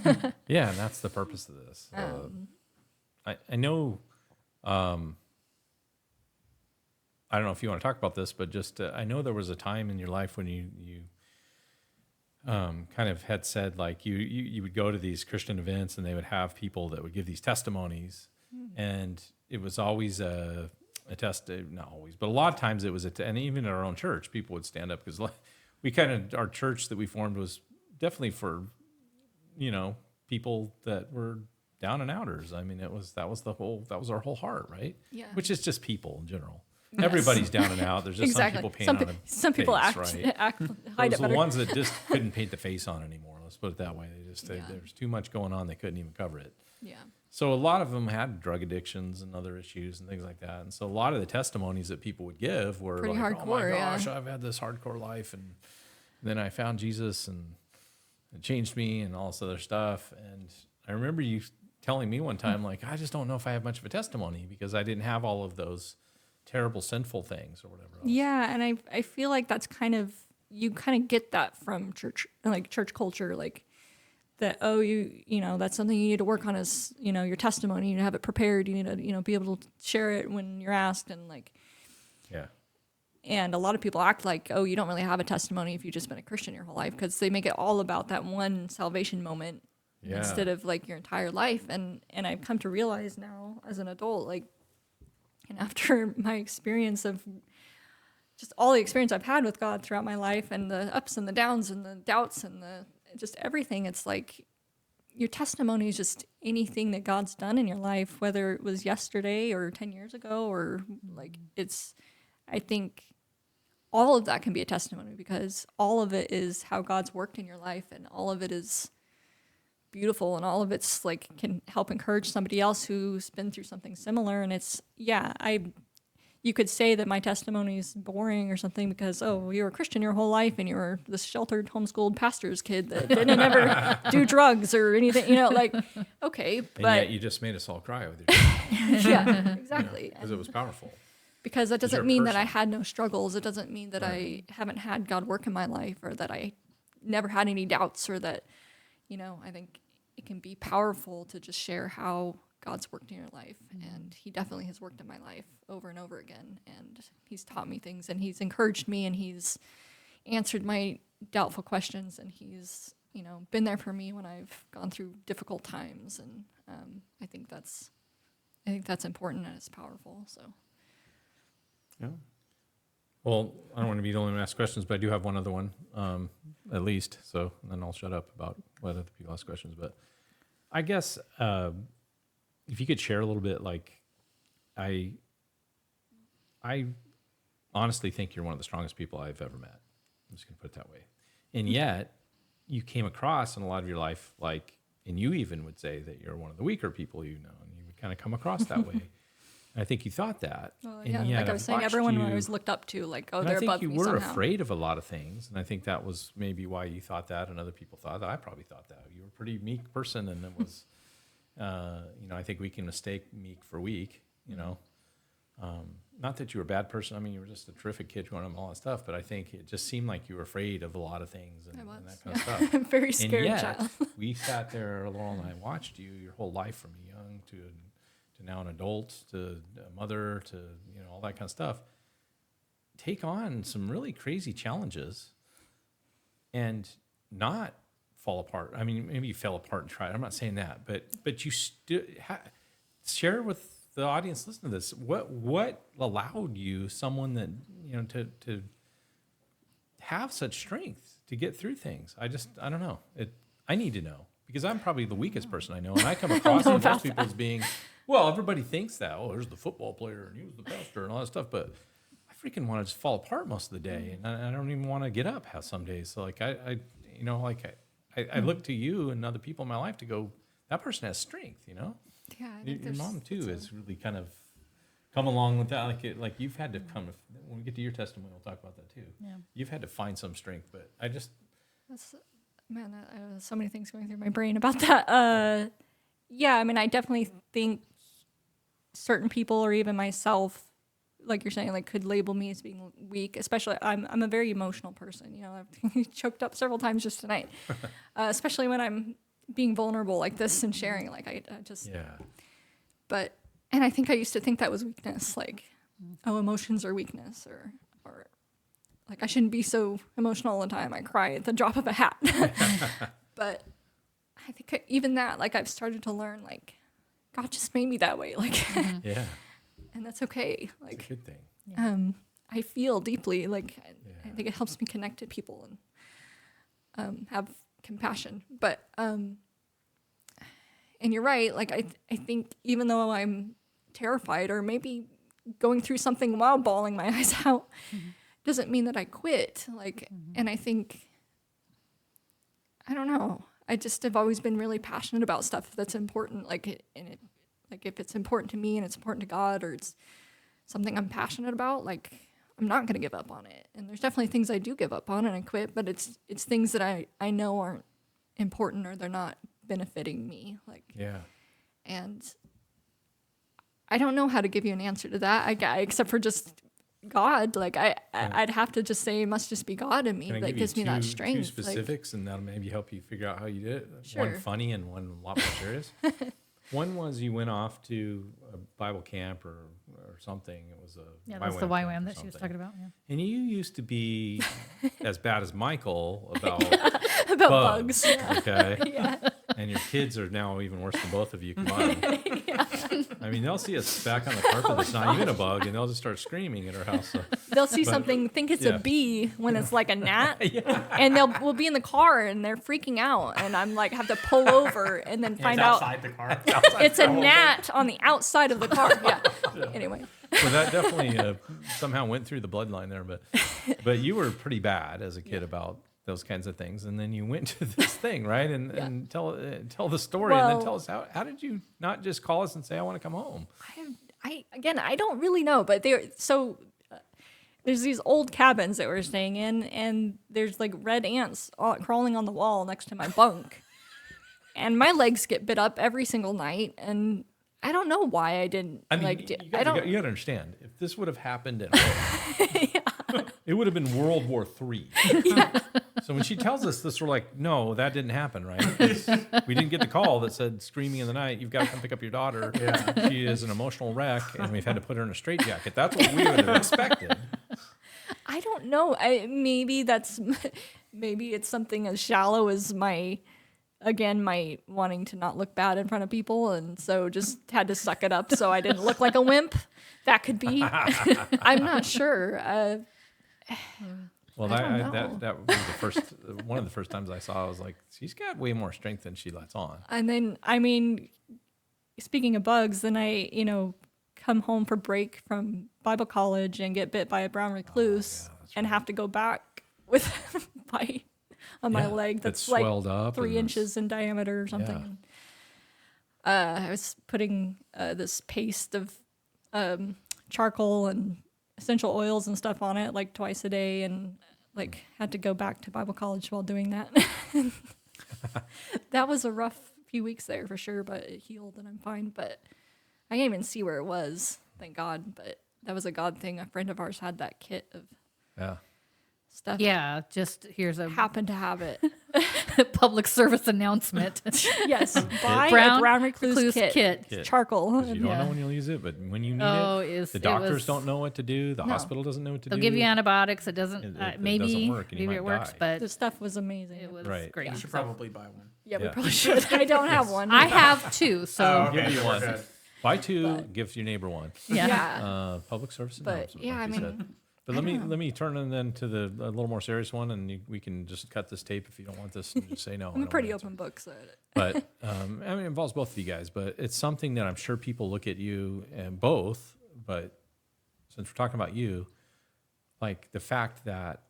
But. yeah, and that's the purpose of this. I know. I don't know if you want to talk about this, but just I know there was a time in your life when you kind of had said like you would go to these Christian events and they would have people that would give these testimonies, and it was always a test. Not always, but a lot of times it was and even in our own church, people would stand up because we our church that we formed was definitely for people that were down and outers. I mean, that was our whole heart, right? Yeah. Which is just people in general. Yes. Everybody's down and out. There's just Exactly. some people paint on Some people face, act right? hide Those it are the better. ones that just couldn't paint the face on anymore. Let's put it that way. Yeah. There's too much going on. They couldn't even cover it. Yeah. So a lot of them had drug addictions and other issues and things like that. And so a lot of the testimonies that people would give were Pretty like, "Oh my hardcore, yeah. gosh, I've had this hardcore life, and then I found Jesus, and it changed me, and all this other stuff." And I remember you telling me one time, like, "I just don't know if I have much of a testimony because I didn't have all of those terrible sinful things or whatever else." Yeah, and I feel like that's you kind of get that from church culture, like that. Oh, you know that's something you need to work on is your testimony. You need to have it prepared. You need to be able to share it when you're asked, and like. Yeah. And a lot of people act like, oh, you don't really have a testimony if you've just been a Christian your whole life, because they make it all about that one salvation moment Yeah. instead of like your entire life. And I've come to realize now as an adult, like, and after my experience of just all the experience I've had with God throughout my life, and the ups and the downs and the doubts and the just everything, it's like your testimony is just anything that God's done in your life, whether it was yesterday or 10 years ago, or like I think all of that can be a testimony, because all of it is how God's worked in your life, and all of it is beautiful, and all of it's like can help encourage somebody else who's been through something similar. And you could say that my testimony is boring or something because, oh, you were a Christian your whole life and you were this sheltered, homeschooled pastor's kid that didn't ever do drugs or anything, like, okay, And but yet you just made us all cry with your yeah, exactly. because it was powerful. Because that You're doesn't a mean that I person. had no struggles. It doesn't mean that I haven't had God work in my life, or that I never had any doubts, or that, I think it can be powerful to just share how God's worked in your life. And he definitely has worked in my life over and over again. And he's taught me things, and he's encouraged me, and he's answered my doubtful questions, and he's, been there for me when I've gone through difficult times. And I think that's important, and it's powerful. So. Yeah. Well, I don't want to be the only one to ask questions, but I do have one other one, at least. So then I'll shut up about what other people ask questions. But I guess if you could share a little bit, like I honestly think you're one of the strongest people I've ever met. I'm just going to put it that way. And yet you came across in a lot of your life, like, and you even would say that you're one of the weaker people, and you would kind of come across that way. And I think you thought that. Well, and yeah, yet like I I've was saying, watched everyone you, I always looked up to, like, oh, and they're I think above you me were somehow. afraid of a lot of things, and I think that was maybe why you thought that, and other people thought that. I probably thought that. You were a pretty meek person, and it was, I think we can mistake meek for weak. Not that you were a bad person. I mean, you were just a terrific kid growing up and all that stuff. But I think it just seemed like you were afraid of a lot of things and that kind of stuff. I'm very And scared yet, child. we sat there, Laurel and I watched you your whole life, from young to now an adult, to a mother, to all that kind of stuff, take on some really crazy challenges and not fall apart. I mean, maybe you fell apart and tried. I'm not saying that, but you still share with the audience. Listen to this. What allowed you, someone that to have such strength to get through things? I don't know. I need to know, because I'm probably the weakest person I know, and I come across know most about people as being, well, everybody thinks that. Oh, there's the football player, and he was the pastor, and all that stuff. But I freaking want to just fall apart most of the day, and I don't even want to get up some days. So like I look to you and other people in my life to go, that person has strength, you know. Yeah, I Your think mom too has really kind of come along with that. Like you've had to come. When we get to your testimony, we'll talk about that too. Yeah. You've had to find some strength, but that's, man, so many things going through my brain about that. Yeah, I mean, I definitely think certain people or even myself, like you're saying, like could label me as being weak. Especially, I'm a very emotional person. You know, I've choked up several times just tonight, especially when I'm being vulnerable like this and sharing. Like I just But and I think I used to think that was weakness. Like, oh, emotions are weakness, or like I shouldn't be so emotional all the time. I cry at the drop of a hat. But I think even that, like I've started to learn, like God just made me that way. Like, yeah, and that's okay. it's a Like, good thing. I feel deeply. Like, I think it helps me connect to people and have compassion. But and you're right. Like I think even though I'm terrified or maybe going through something while bawling my eyes out, doesn't mean that I quit. Like, and I think, I don't know. I just have always been really passionate about stuff that's important. Like, like if it's important to me and it's important to God, or it's something I'm passionate about, like I'm not going to give up on it. And there's definitely things I do give up on and I quit, but it's things that I know aren't important or they're not benefiting me. Like, Yeah. and I don't know how to give you an answer to that. Except for just God. Like I'd have to just say it must just be God in me Can I that give gives you me that two strength. specifics, and that'll maybe help you figure out how you did it? Sure. One funny and one a lot more serious. One was you went off to a Bible camp or something. It was a That's the YWAM YWAM camp or that she was something. talking about. Yeah. And you used to be as bad as Michael about about bugs. Okay. Yeah. And your kids are now even worse than both of you combined. I mean, they'll see a speck on the carpet that's not even a bug, and they'll just start screaming at our house. So. They'll see something, think it's yeah. a bee when it's like a gnat, and we'll be in the car and they're freaking out, and I'm like have to pull over and then find out outside the car. it's a gnat on the outside of the car. Yeah. Anyway. So that definitely somehow went through the bloodline there, but you were pretty bad as a kid about those kinds of things, and then you went to this thing, right? And tell the story, and then tell us how did you not just call us and say I want to come home? I don't really know, but there's these old cabins that we're staying in, and there's like red ants crawling on the wall next to my bunk, and my legs get bit up every single night, and I don't know why I didn't. I mean, like, you I don't. gotta understand, if this would have happened at home, it would have been World War III. So when she tells us this, we're like, no, that didn't happen, right? 'Cause we didn't get the call that said screaming in the night, you've got to come pick up your daughter. Yeah. She is an emotional wreck, and we've had to put her in a straitjacket. That's what we would have expected. I don't know. Maybe it's something as shallow as my wanting to not look bad in front of people, and so just had to suck it up so I didn't look like a wimp. That could be. I'm not sure. Well, I don't know. that was one of the first times I saw. I was like, she's got way more strength than she lets on. And then, I mean, speaking of bugs, then I, come home for break from Bible college and get bit by a brown recluse and have to go back with bite on my leg that's like swelled up 3 inches in diameter or something. I was putting this paste of charcoal and essential oils and stuff on it like twice a day, and like had to go back to Bible college while doing that. That was a rough few weeks there for sure, but it healed and I'm fine. But I can't even see where it was, thank God. But that was a God thing. A friend of ours had that kit of stuff. Yeah, just here's a Happened to have it. public service announcement. Yes, buy a Brown brown recluse kit. kit. Charcoal. 'Cause you don't know when you'll use it, but when you need the it doctors was- don't know what to do. The hospital doesn't know what to They'll do. give you antibiotics. It doesn't. It Maybe doesn't work and you maybe might it works, die. but The stuff was amazing. it was Right. great. You should So- probably buy one. Yeah, we Yeah. probably should. I don't have one. I have two, so Give you we're one. good. Buy two, give your neighbor one. yeah. Yeah. Public service But announcement. yeah, I like you mean, said. But let me turn in then to the a little more serious one, and we can just cut this tape if you don't want this, and just say no. I I'm don't a pretty want to open book, so but I mean, it involves both of you guys. But it's something that I'm sure people look at you and both. But since we're talking about you, like the fact that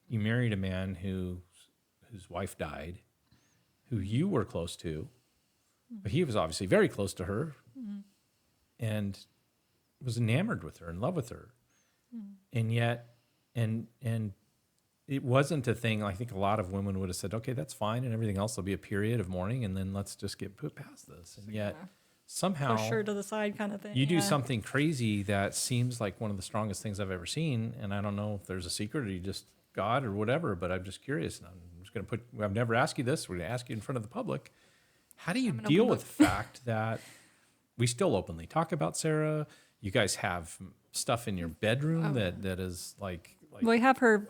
you married a man whose wife died, who you were close to, but he was obviously very close to her, and was enamored with her, in love with her, and yet, and it wasn't a thing. I think a lot of women would have said, okay, that's fine, and everything else will be a period of mourning, and then let's just put past this. And yet, somehow, push her to the side kind of thing. you do something crazy that seems like one of the strongest things I've ever seen. And I don't know if there's a secret or you just God or whatever, but I'm just curious. And I'm just going to I've never asked you this. We're going to ask you in front of the public. How do you deal with the fact that we still openly talk about Sarah? You guys have stuff in your bedroom that is like we have her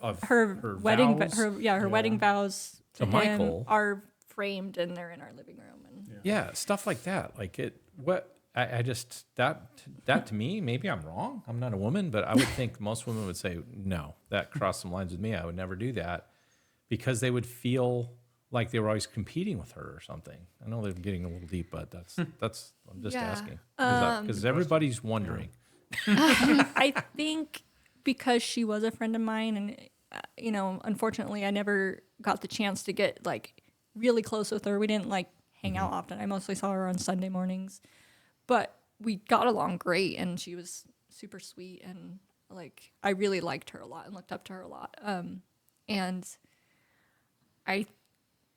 wedding vows. her wedding vows to him Michael. are framed and they're in our living room. And yeah, stuff like that. Like I just that to me, maybe I'm wrong. I'm not a woman, but I would think most women would say, no, that crossed some lines with me. I would never do that, because they would feel like they were always competing with her or something. I know they're getting a little deep, but that's I'm just asking because everybody's wondering. I think because she was a friend of mine, and unfortunately, I never got the chance to get like really close with her. We didn't like hang out often. I mostly saw her on Sunday mornings. But we got along great, and she was super sweet, and like I really liked her a lot and looked up to her a lot. And I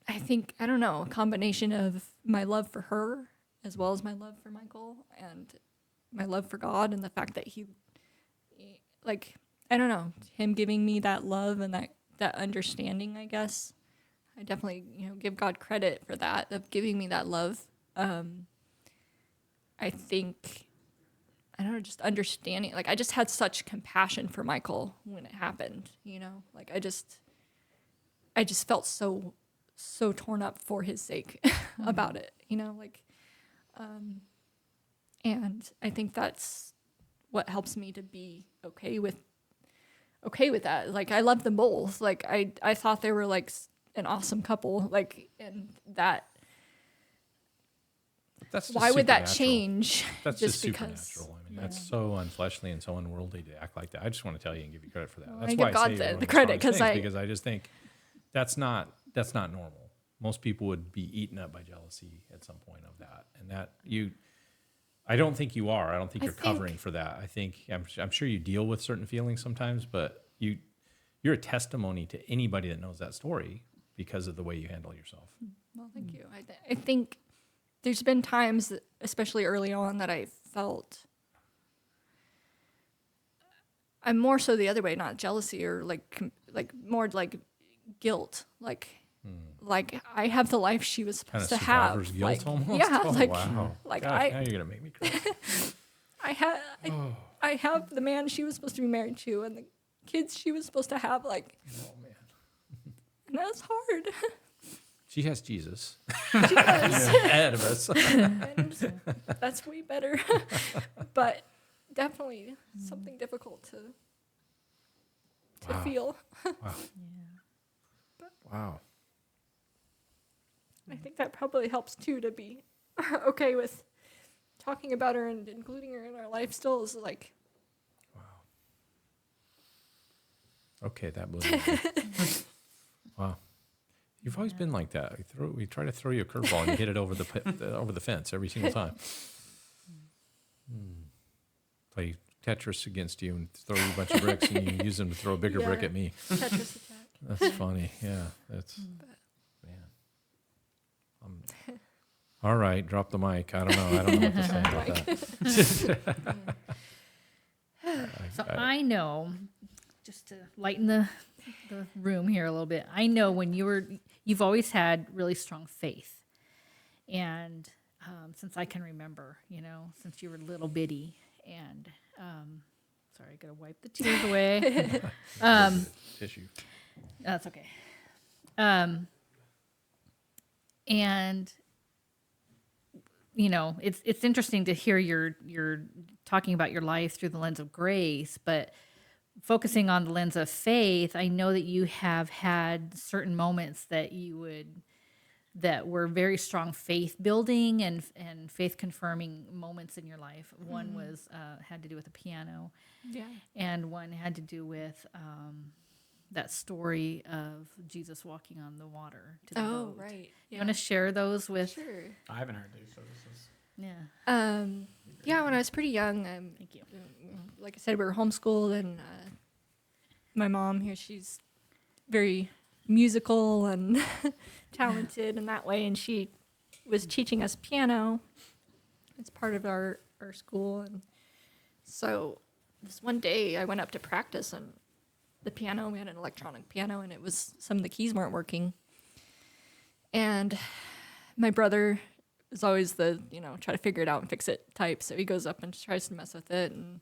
think, I don't know, a combination of my love for her as well as my love for Michael and my love for God, and the fact that he, like, I don't know, him giving me that love and that understanding, I guess. I definitely, give God credit for that, of giving me that love. I think, I don't know, just understanding, like I just had such compassion for Michael when it happened, like I just felt so torn up for his sake about it, and I think that's what helps me to be okay with that. Like I love them both. Like I thought they were like an awesome couple, like, and that. That's Why would that supernatural. change? That's just because supernatural. I mean, that's so unfleshly and so unworldly to act like that. I just want to tell you and give you credit for that. Well, That's I why give God I say the you're one of the credit, strongest 'cause things, because I just think that's not normal. Most people would be eaten up by jealousy at some point of that, and I don't think you are. I don't think you're covering for that. I think I'm sure you deal with certain feelings sometimes, but you're a testimony to anybody that knows that story because of the way you handle yourself. Well, thank you. I think there's been times, especially early on, that I felt I'm more so the other way, not jealousy or like more like guilt, like I have the life she was supposed to have. Survivor's guilt like, almost. yeah, Oh, like wow. like Gosh, now you're gonna make me cry. I have the man she was supposed to be married to and the kids she was supposed to have, like, Oh man. and that's hard. She has Jesus She does. ahead of us. And that's way better. But definitely something difficult to Wow. feel. Wow. Wow. I think that probably helps too, to be okay with talking about her and including her in our life still is like, Okay, that blew me. Wow. You've always been like that. We try to throw you a curveball and you hit it over over the fence every single time. Play Tetris against you and throw you a bunch of bricks and you use them to throw a bigger brick Yeah. at me. Tetris attack. That's funny. Yeah, that's man. All right, drop the mic. I don't know what to say about that. So I know, just to lighten the room here a little bit, I know when you've always had really strong faith. And since I can remember, since you were little bitty. And sorry, I got to wipe the tears away. Tissue. That's okay. And it's interesting to hear you're talking about your life through the lens of grace, but focusing on the lens of faith, I know that you have had certain moments that were very strong faith building and faith confirming moments in your life. One was had to do with the piano, Yeah. and one had to do with that story of Jesus walking on the water to the boat. Right. You want to share those with? Sure. I haven't heard these, so this is Yeah. Yeah, when I was pretty young, Thank you. like I said, we were homeschooled, and my mom here, she's very musical and talented in that way, and she was teaching us piano. It's part of our school, and so this one day I went up to practice on the piano. We had an electronic piano, and it was some of the keys weren't working, and my brother is always the try to figure it out and fix it type, so he goes up and tries to mess with it, and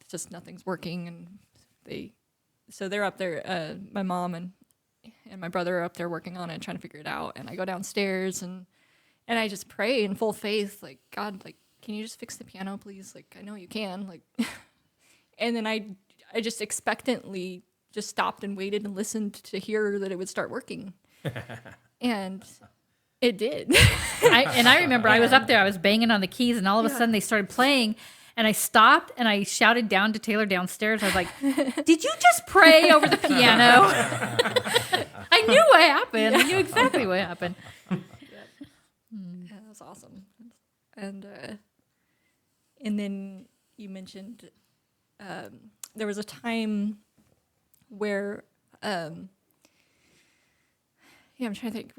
just nothing's working, and they're up there, my mom and my brother are up there working on it, trying to figure it out. And I go downstairs and I just pray in full faith, like, God, like, can you just fix the piano, please? Like, I know you can, like, and then I just expectantly just stopped and waited and listened to hear that it would start working. And it did. I remember I was up there, I was banging on the keys, and all of a sudden they started playing. And I stopped and I shouted down to Taylor downstairs. I was like, "Did you just pray over the piano?" I knew what happened. I knew exactly what happened. Yeah, that was awesome. And then you mentioned there was a time where I'm trying to think.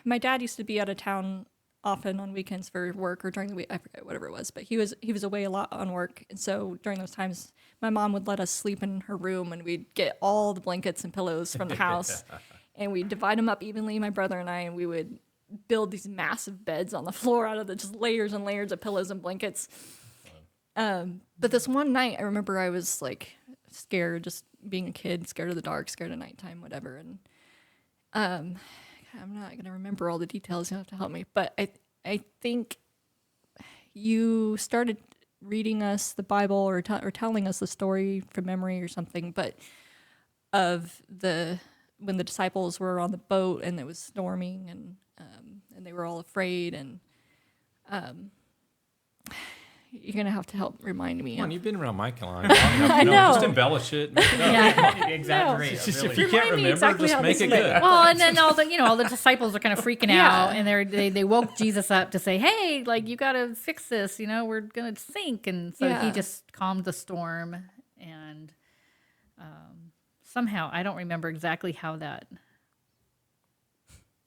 My dad used to be out of town often on weekends for work or during the week. I forget whatever it was, but he was away a lot on work. And so during those times, my mom would let us sleep in her room, and we'd get all the blankets and pillows from the house and we'd divide them up evenly, my brother and I, and we would build these massive beds on the floor out of the just layers and layers of pillows and blankets. But this one night, I remember I was like scared, just being a kid, scared of the dark, scared of nighttime, whatever. And I'm not going to remember all the details. You'll have to help me. But I think you started reading us the Bible or telling us the story from memory or something, but of when the disciples were on the boat and it was storming and they were all afraid, and you're going to have to help remind me. Come on, of- you've been around Mike long enough. I know. Just embellish it. Make it up. Yeah. exaggerate. It's just, really. if you can't Remind me remember, exactly just how make this it went. good. Well, and then all the disciples are kind of freaking Yeah. out, and they woke Jesus up to say, "Hey, like, you got to fix this. We're gonna sink." And so Yeah. he just calmed the storm, and somehow I don't remember exactly how that.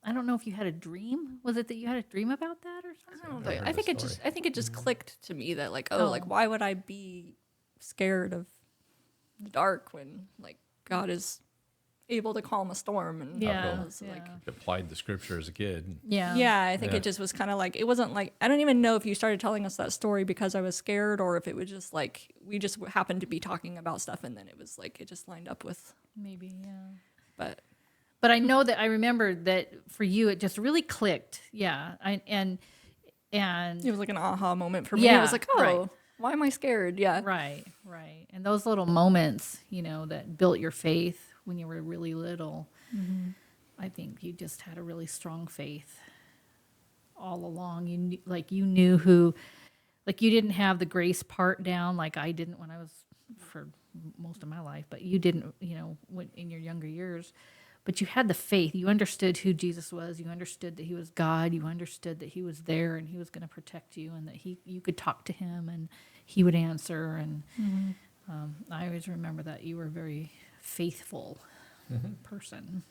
I don't know if you had a dream. Was it that you had a dream about that or something? I don't I've know. heard the story. I think it just clicked to me that like, Oh. like why would I be scared of the dark when like God is able to calm a storm? And Yeah, it was, like, Applied the scripture as a kid. Yeah. yeah, I think Yeah. it just was kind of like, it wasn't like, I don't even know if you started telling us that story because I was scared, or if it was just like we just happened to be talking about stuff and then it was like it just lined up with. Maybe, yeah. But I know that I remember that for you, it just really clicked. Yeah. And it was like an aha moment for me. Yeah, I was like, oh, right. why am I scared? Yeah. right. And those little moments, that built your faith when you were really little, I think you just had a really strong faith all along. You knew who, like, you didn't have the grace part down like I didn't when I was for most of my life, but you didn't, when in your younger years. But you had the faith. You understood who Jesus was. You understood that he was God. You understood that he was there and he was going to protect you, and that you could talk to him and he would answer. And I always remember that you were a very faithful person.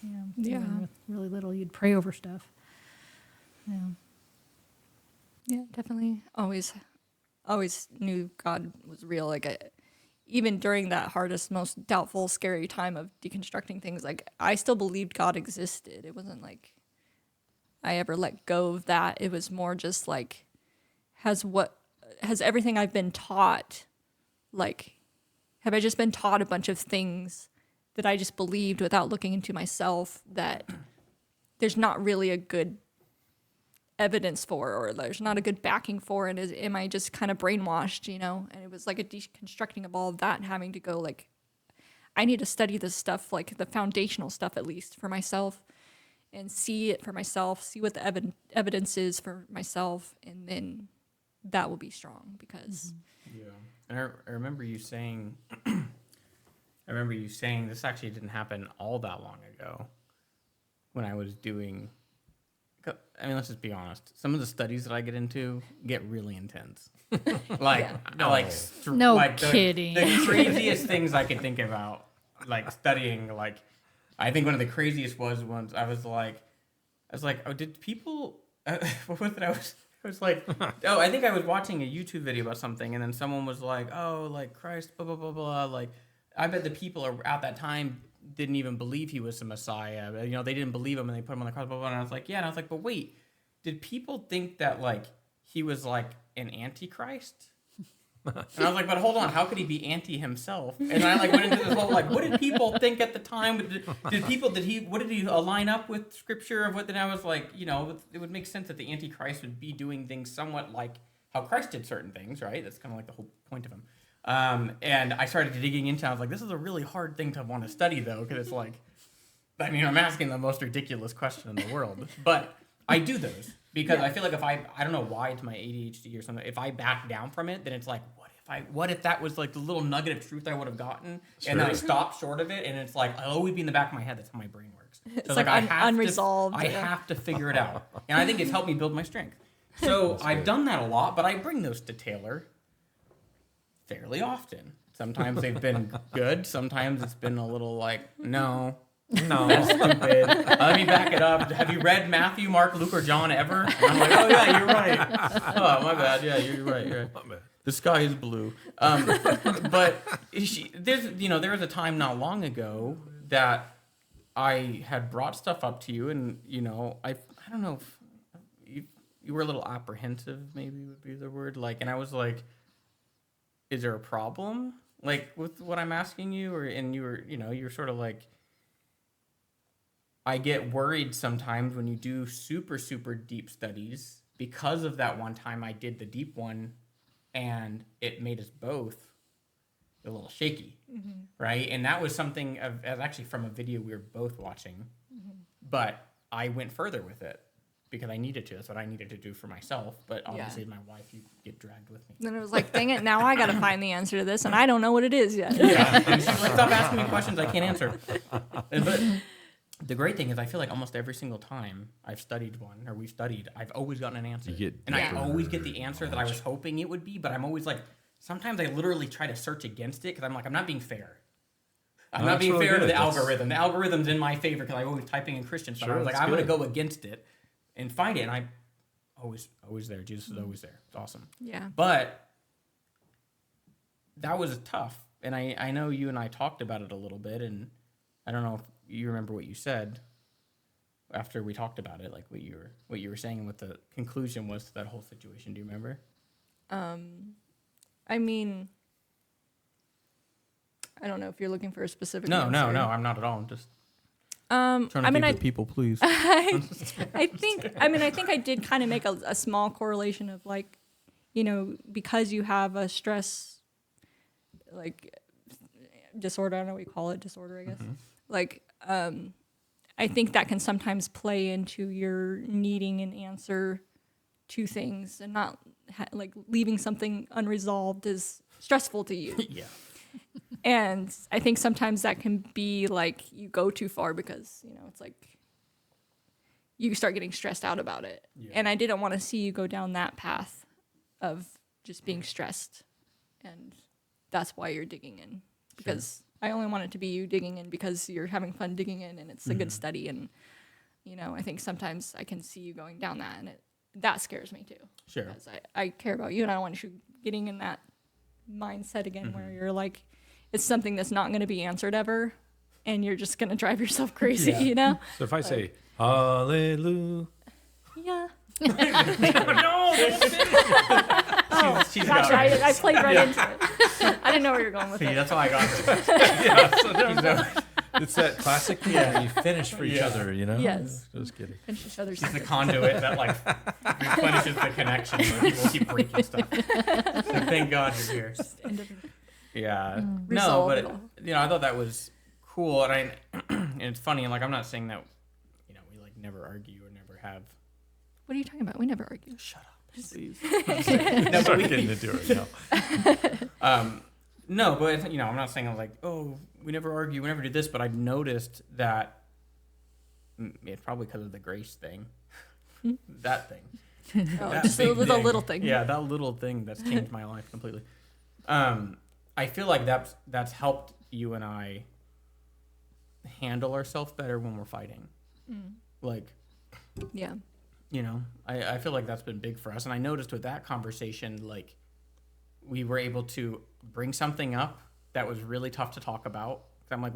Yeah. Yeah. Even with really little, you'd pray over stuff. Yeah. Yeah, definitely. Always knew God was real. Like, even during that hardest, most doubtful, scary time of deconstructing things, like, I still believed God existed. It wasn't like I ever let go of that. It was more just like, has everything I've been taught, like, have I just been taught a bunch of things that I just believed without looking into myself, that there's not really a good evidence for, or there's not a good backing for it. Am I just kind of brainwashed, you know? And it was like a deconstructing of all of that and having to go like, I need to study this stuff, like the foundational stuff at least for myself, and see it for myself, see what the evidence is for myself, and then that will be strong because. Yeah. And I remember you saying, this actually didn't happen all that long ago when I was doing, I mean, let's just be honest. Some of the studies that I get into get really intense. Like, No like kidding. The craziest things I could think about, like studying, like, I think one of the craziest was once I was like, oh, did people, what was it? I was like, oh, I think I was watching a YouTube video about something, and then someone was like, oh, like Christ, blah, blah, blah, blah. Like, I bet the people at that time didn't even believe he was the Messiah. You know, they didn't believe him, and they put him on the cross, blah, blah, blah. And I was like, yeah. And I was like, but wait, did people think that, like, he was, like, an antichrist? And I was like, but hold on, how could he be anti himself? And I, like, went into this whole, like, what did people think at the time? What did he line up with scripture of what? Then I was like, you know, it would make sense that the antichrist would be doing things somewhat like how Christ did certain things, right? That's kind of like the whole point of him. And I started digging into it. I was like, this is a really hard thing to want to study, though, because it's like, I mean, I'm asking the most ridiculous question in the world. But I do those because I feel like if I don't know why it's my ADHD or something, if I back down from it, then it's like, what if that was like the little nugget of truth I would have gotten, and then I stopped short of it, and it's like, I'll always be in the back of my head. That's how my brain works. So It's like unresolved. I have to figure it out. And I think it's helped me build my strength. So I've done that a lot, but I bring those to Taylor fairly often. Sometimes they've been good. Sometimes it's been a little like, no, that's stupid. Let me back it up. Have you read Matthew, Mark, Luke, or John ever? And I'm like, oh yeah, you're right. Oh, my bad. Yeah, you're right. You're right. My bad. The sky is blue. But there was a time not long ago that I had brought stuff up to you, and I don't know if you were a little apprehensive, maybe would be the word. Like, and I was like, is there a problem, like, with what I'm asking you? And you were sort of like, I get worried sometimes when you do super, super deep studies because of that one time I did the deep one, and it made us both a little shaky, right? And that was something actually from a video we were both watching, but I went further with it because I needed to. That's what I needed to do for myself. But obviously, my wife, you get dragged with me. Then it was like, dang it, now I got to find the answer to this, and I don't know what it is yet. Yeah, and she's like, stop asking me questions I can't answer. But the great thing is, I feel like almost every single time I've studied one, or we've studied, I've always gotten an answer. I always get the answer that I was hoping it would be, but I'm always like, sometimes I literally try to search against it, because I'm like, I'm not being fair. I'm not being fair to the algorithm. The algorithm's in my favor, because I'm always typing in Christian stuff. I was like, I'm going to go against it and find it, and I'm always there. Jesus is always there. It's awesome. Yeah. But that was tough, and I know you and I talked about it a little bit, and I don't know if you remember what you said after we talked about it, like what you were saying and what the conclusion was to that whole situation. Do you remember? I mean, I don't know if you're looking for a specific No, answer. no, I'm not at all. I'm just trying to think of people, please. I think I did kind of make a small correlation of, like, because you have a stress, like, disorder, I don't know what you call it, disorder, I guess. Like, I think that can sometimes play into your needing an answer to things, and not like leaving something unresolved is stressful to you. Yeah. And I think sometimes that can be like you go too far because, it's like you start getting stressed out about it. Yeah. And I didn't want to see you go down that path of just being stressed. And that's why you're digging in. Because I only want it to be you digging in because you're having fun digging in and it's a good study. And, I think sometimes I can see you going down that, and that scares me too. Sure. Because I care about you, and I don't want you getting in that mindset again where you're like, it's something that's not going to be answered ever, and you're just going to drive yourself crazy, So if I say, hallelujah. Yeah. No! She's Gotcha, I played right into it. I didn't know where you were going with See, it. that's why I got her. It's that classic thing that you finish for each Yeah. other, you know? Yes. Just kidding. Finish each other's. She's the conduit that like replenishes the connection where people keep breaking stuff. So thank God you're here. End of Yeah. No, Resolve but it all. I thought that was cool, and and it's funny. Like I'm not saying that we like never argue or never have. What are you talking about? We never argue. Shut up, please. No, but we getting into it now. No, but I'm not saying like, oh, we never argue, we never do this, but I've noticed that it's probably because of the grace thing, that thing. Oh, That just big the thing. little thing. Yeah, that little thing that's changed my life completely. I feel like that's helped you and I handle ourselves better when we're fighting. Like, Yeah. I feel like that's been big for us. And I noticed with that conversation, like, we were able to bring something up that was really tough to talk about. I'm like,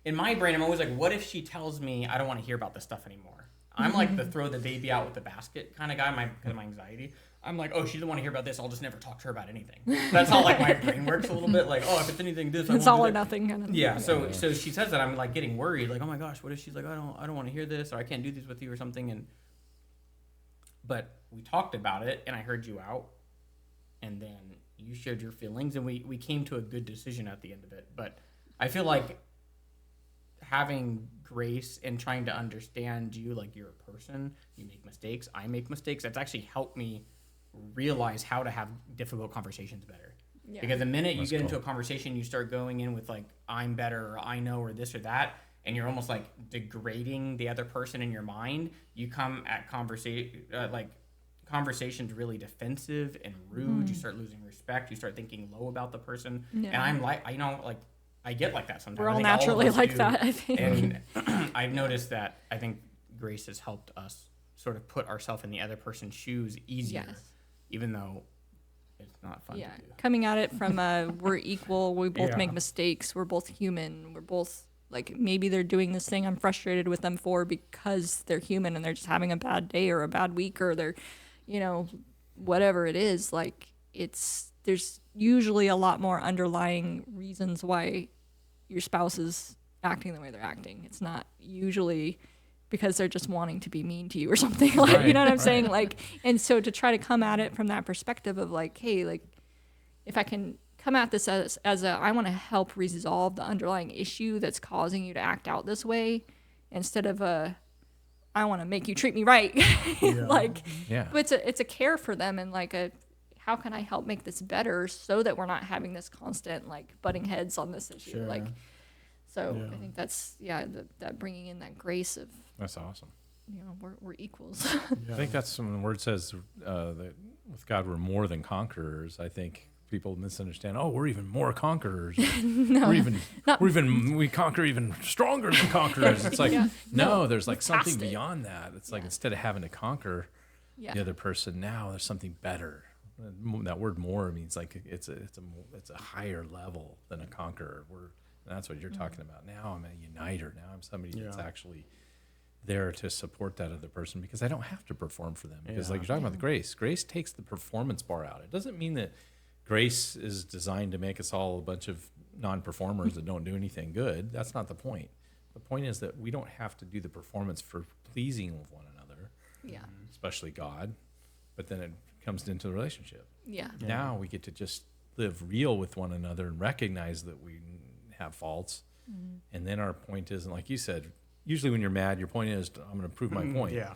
in my brain, I'm always like, what if she tells me I don't want to hear about this stuff anymore? I'm like the throw the baby out with the basket kind of guy because of my anxiety. I'm like, oh, she doesn't want to hear about this. I'll just never talk to her about anything. That's how like my brain works a little bit. Like, oh, if it's anything this, I It's won't all do or that. nothing kind of. Yeah. So she says that, I'm like getting worried. Like, oh my gosh, what if she's like, I don't want to hear this, or I can't do this with you or something. But we talked about it, and I heard you out, and then you shared your feelings, and we came to a good decision at the end of it. But I feel like having grace and trying to understand you, like you're a person, you make mistakes, I make mistakes, that's actually helped me realize how to have difficult conversations better. Yeah. Because the minute you That's get into a cool. conversation, you start going in with like, I'm better, or I know, or this or that, and you're almost like degrading the other person in your mind. You come at conversations really defensive and rude. You start losing respect. You start thinking low about the person. Yeah. And I'm like, I get like that sometimes. We're I all think naturally of us like do. that, I think. And I've noticed that I think grace has helped us sort of put ourselves in the other person's shoes easier, Yes. even though it's not fun Yeah. to do. Coming at it from we're equal. We both Yeah. make mistakes. We're both human. We're both like, maybe they're doing this thing I'm frustrated with them for because they're human and they're just having a bad day or a bad week, or they're, whatever it is. Like, there's usually a lot more underlying reasons why your spouse is acting the way they're acting. It's not usually because they're just wanting to be mean to you or something. Like, Right, you know what I'm right. saying? Like, and so to try to come at it from that perspective of like, hey, like, if I can come at this as I want to help resolve the underlying issue that's causing you to act out this way, instead of I want to make you treat me right. Like, Yeah. but it's a care for them, and like how can I help make this better so that we're not having this constant like butting heads on this issue. Sure. Like, so Yeah. I think that's that bringing in that grace of, That's awesome. we're equals. I think that's when the word says that with God we're more than conquerors. I think people misunderstand. Oh, we're even more conquerors. We conquer even stronger than conquerors. It's like Yeah. no, there's like Past something it. beyond that. It's like Yeah. instead of having to conquer Yeah. the other person, now there's something better. That word "more" means like it's a higher level than a conqueror. That's what you're talking about. Now I'm a uniter. Now I'm somebody that's Yeah. actually there to support that other person because I don't have to perform for them. Because Yeah. like you're talking about the grace takes the performance bar out. It doesn't mean that grace is designed to make us all a bunch of non-performers that don't do anything good. That's not the point. The point is that we don't have to do the performance for pleasing with one another, Yeah. especially God. But then it comes into the relationship. Yeah. Yeah. Now we get to just live real with one another and recognize that we have faults. And then our point isn't, like you said, usually when you're mad, your point is, I'm going to prove my point. Yeah.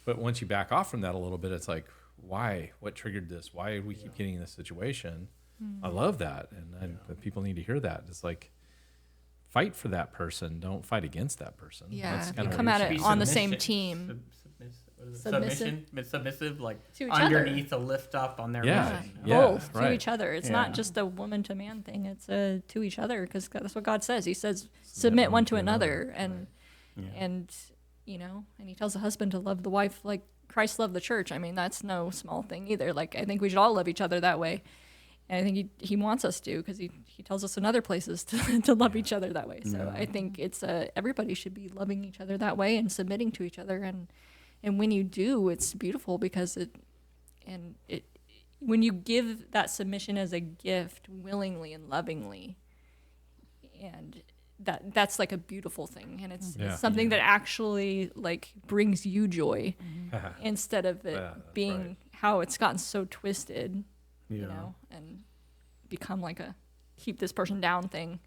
But once you back off from that a little bit, it's like, why? What triggered this? Why do we keep getting in this situation? I love that. And people need to hear that. It's like, fight for that person. Don't fight against that person. Yeah. That's You kinda come what at you're it saying. on the same team. Submissive, like To each other. underneath a lift up on their Yeah. mission. Yeah. Both to right. each other. It's Yeah. not just a woman to man thing. It's to each other, because that's what God says. He says submit one to another, and Yeah. and and he tells the husband to love the wife like Christ loved the church. I mean, that's no small thing either. Like, I think we should all love each other that way, and I think he wants us to, because he tells us in other places to love each other that way. So I think it's everybody should be loving each other that way and submitting to each other, and when you do, it's beautiful, because when you give that submission as a gift willingly and lovingly, and that's like a beautiful thing, and it's Yeah. something that actually like brings you joy instead of it Yeah, that's being right. how it's gotten so twisted, Yeah. you know, and become like a keep this person down thing,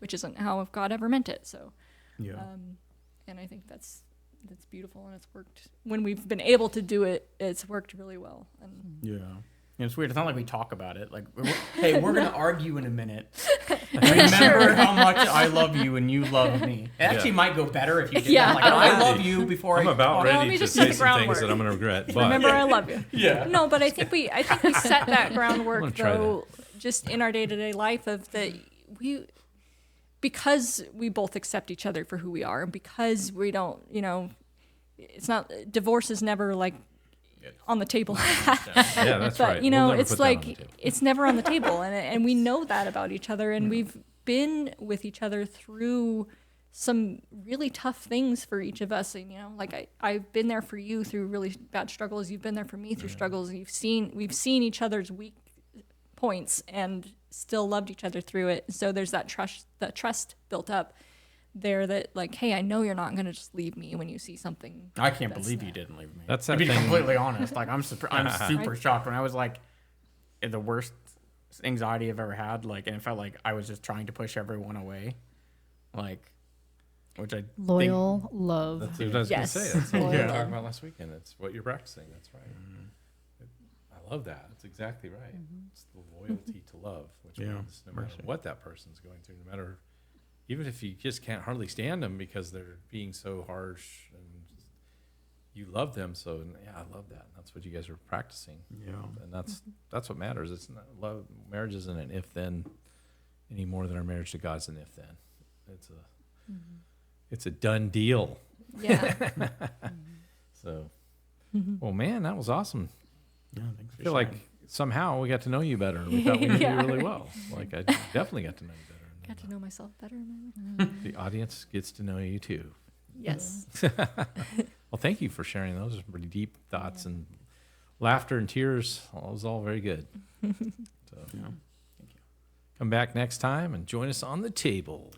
which isn't how God ever meant it. So, Yeah. and I think that's beautiful, and it's worked when we've been able to do it. It's worked really well, and Yeah. And it's weird. It's not like we talk about it. Like, hey, we're going to argue in a minute. Remember how much I love you and you love me. It actually might go better if you did Yeah. that. Like, I love you before I'm I about talk. let ready me to just say do the some things groundwork. that I'm going to regret. But remember I love you. Yeah. No, but I think we set that I'm groundwork gonna try though, just in our day-to-day life of that because we both accept each other for who we are, and because we don't, you know, it's not divorce is never like on the table. yeah, that's But right. you We'll know, never it's put that on like the table. it's never on the table, and we know that about each other, and we've been with each other through some really tough things for each of us. And you know, like I've been there for you through really bad struggles. You've been there for me through struggles, and we've seen each other's weak points and still loved each other through it. So there's that trust built up there that like, hey, I know you're not going to just leave me when you see something. I can't that's believe you not- didn't leave me. That's to that be thing- completely honest. Like I'm super shocked when I was like the worst anxiety I've ever had. Like, and it felt like I was just trying to push everyone away. Like, which I Loyal love. That's what I was Yes. going to say. That's what we Yeah. were talking about last weekend. It's what you're practicing. That's right. I love that. That's exactly right. It's the loyalty to love, which Yeah. means no matter what that person's going through, no matter, even if you just can't hardly stand them because they're being so harsh and you love them. So yeah, I love that. That's what you guys are practicing. Yeah. And that's what matters. It's not love. Marriage isn't an if then any more than our marriage to God's an if then. It's a done deal. Yeah. So, well, man, that was awesome. Yeah, thanks for I feel like sharing. somehow we got to know you better. We thought we knew Yeah, you really right. well. Like I definitely got to know you better. Got to know myself better. The audience gets to know you too. Yes. Well, thank you for sharing those pretty deep thoughts and laughter and tears. It was all very good. So, Yeah. come back next time and join us on the table.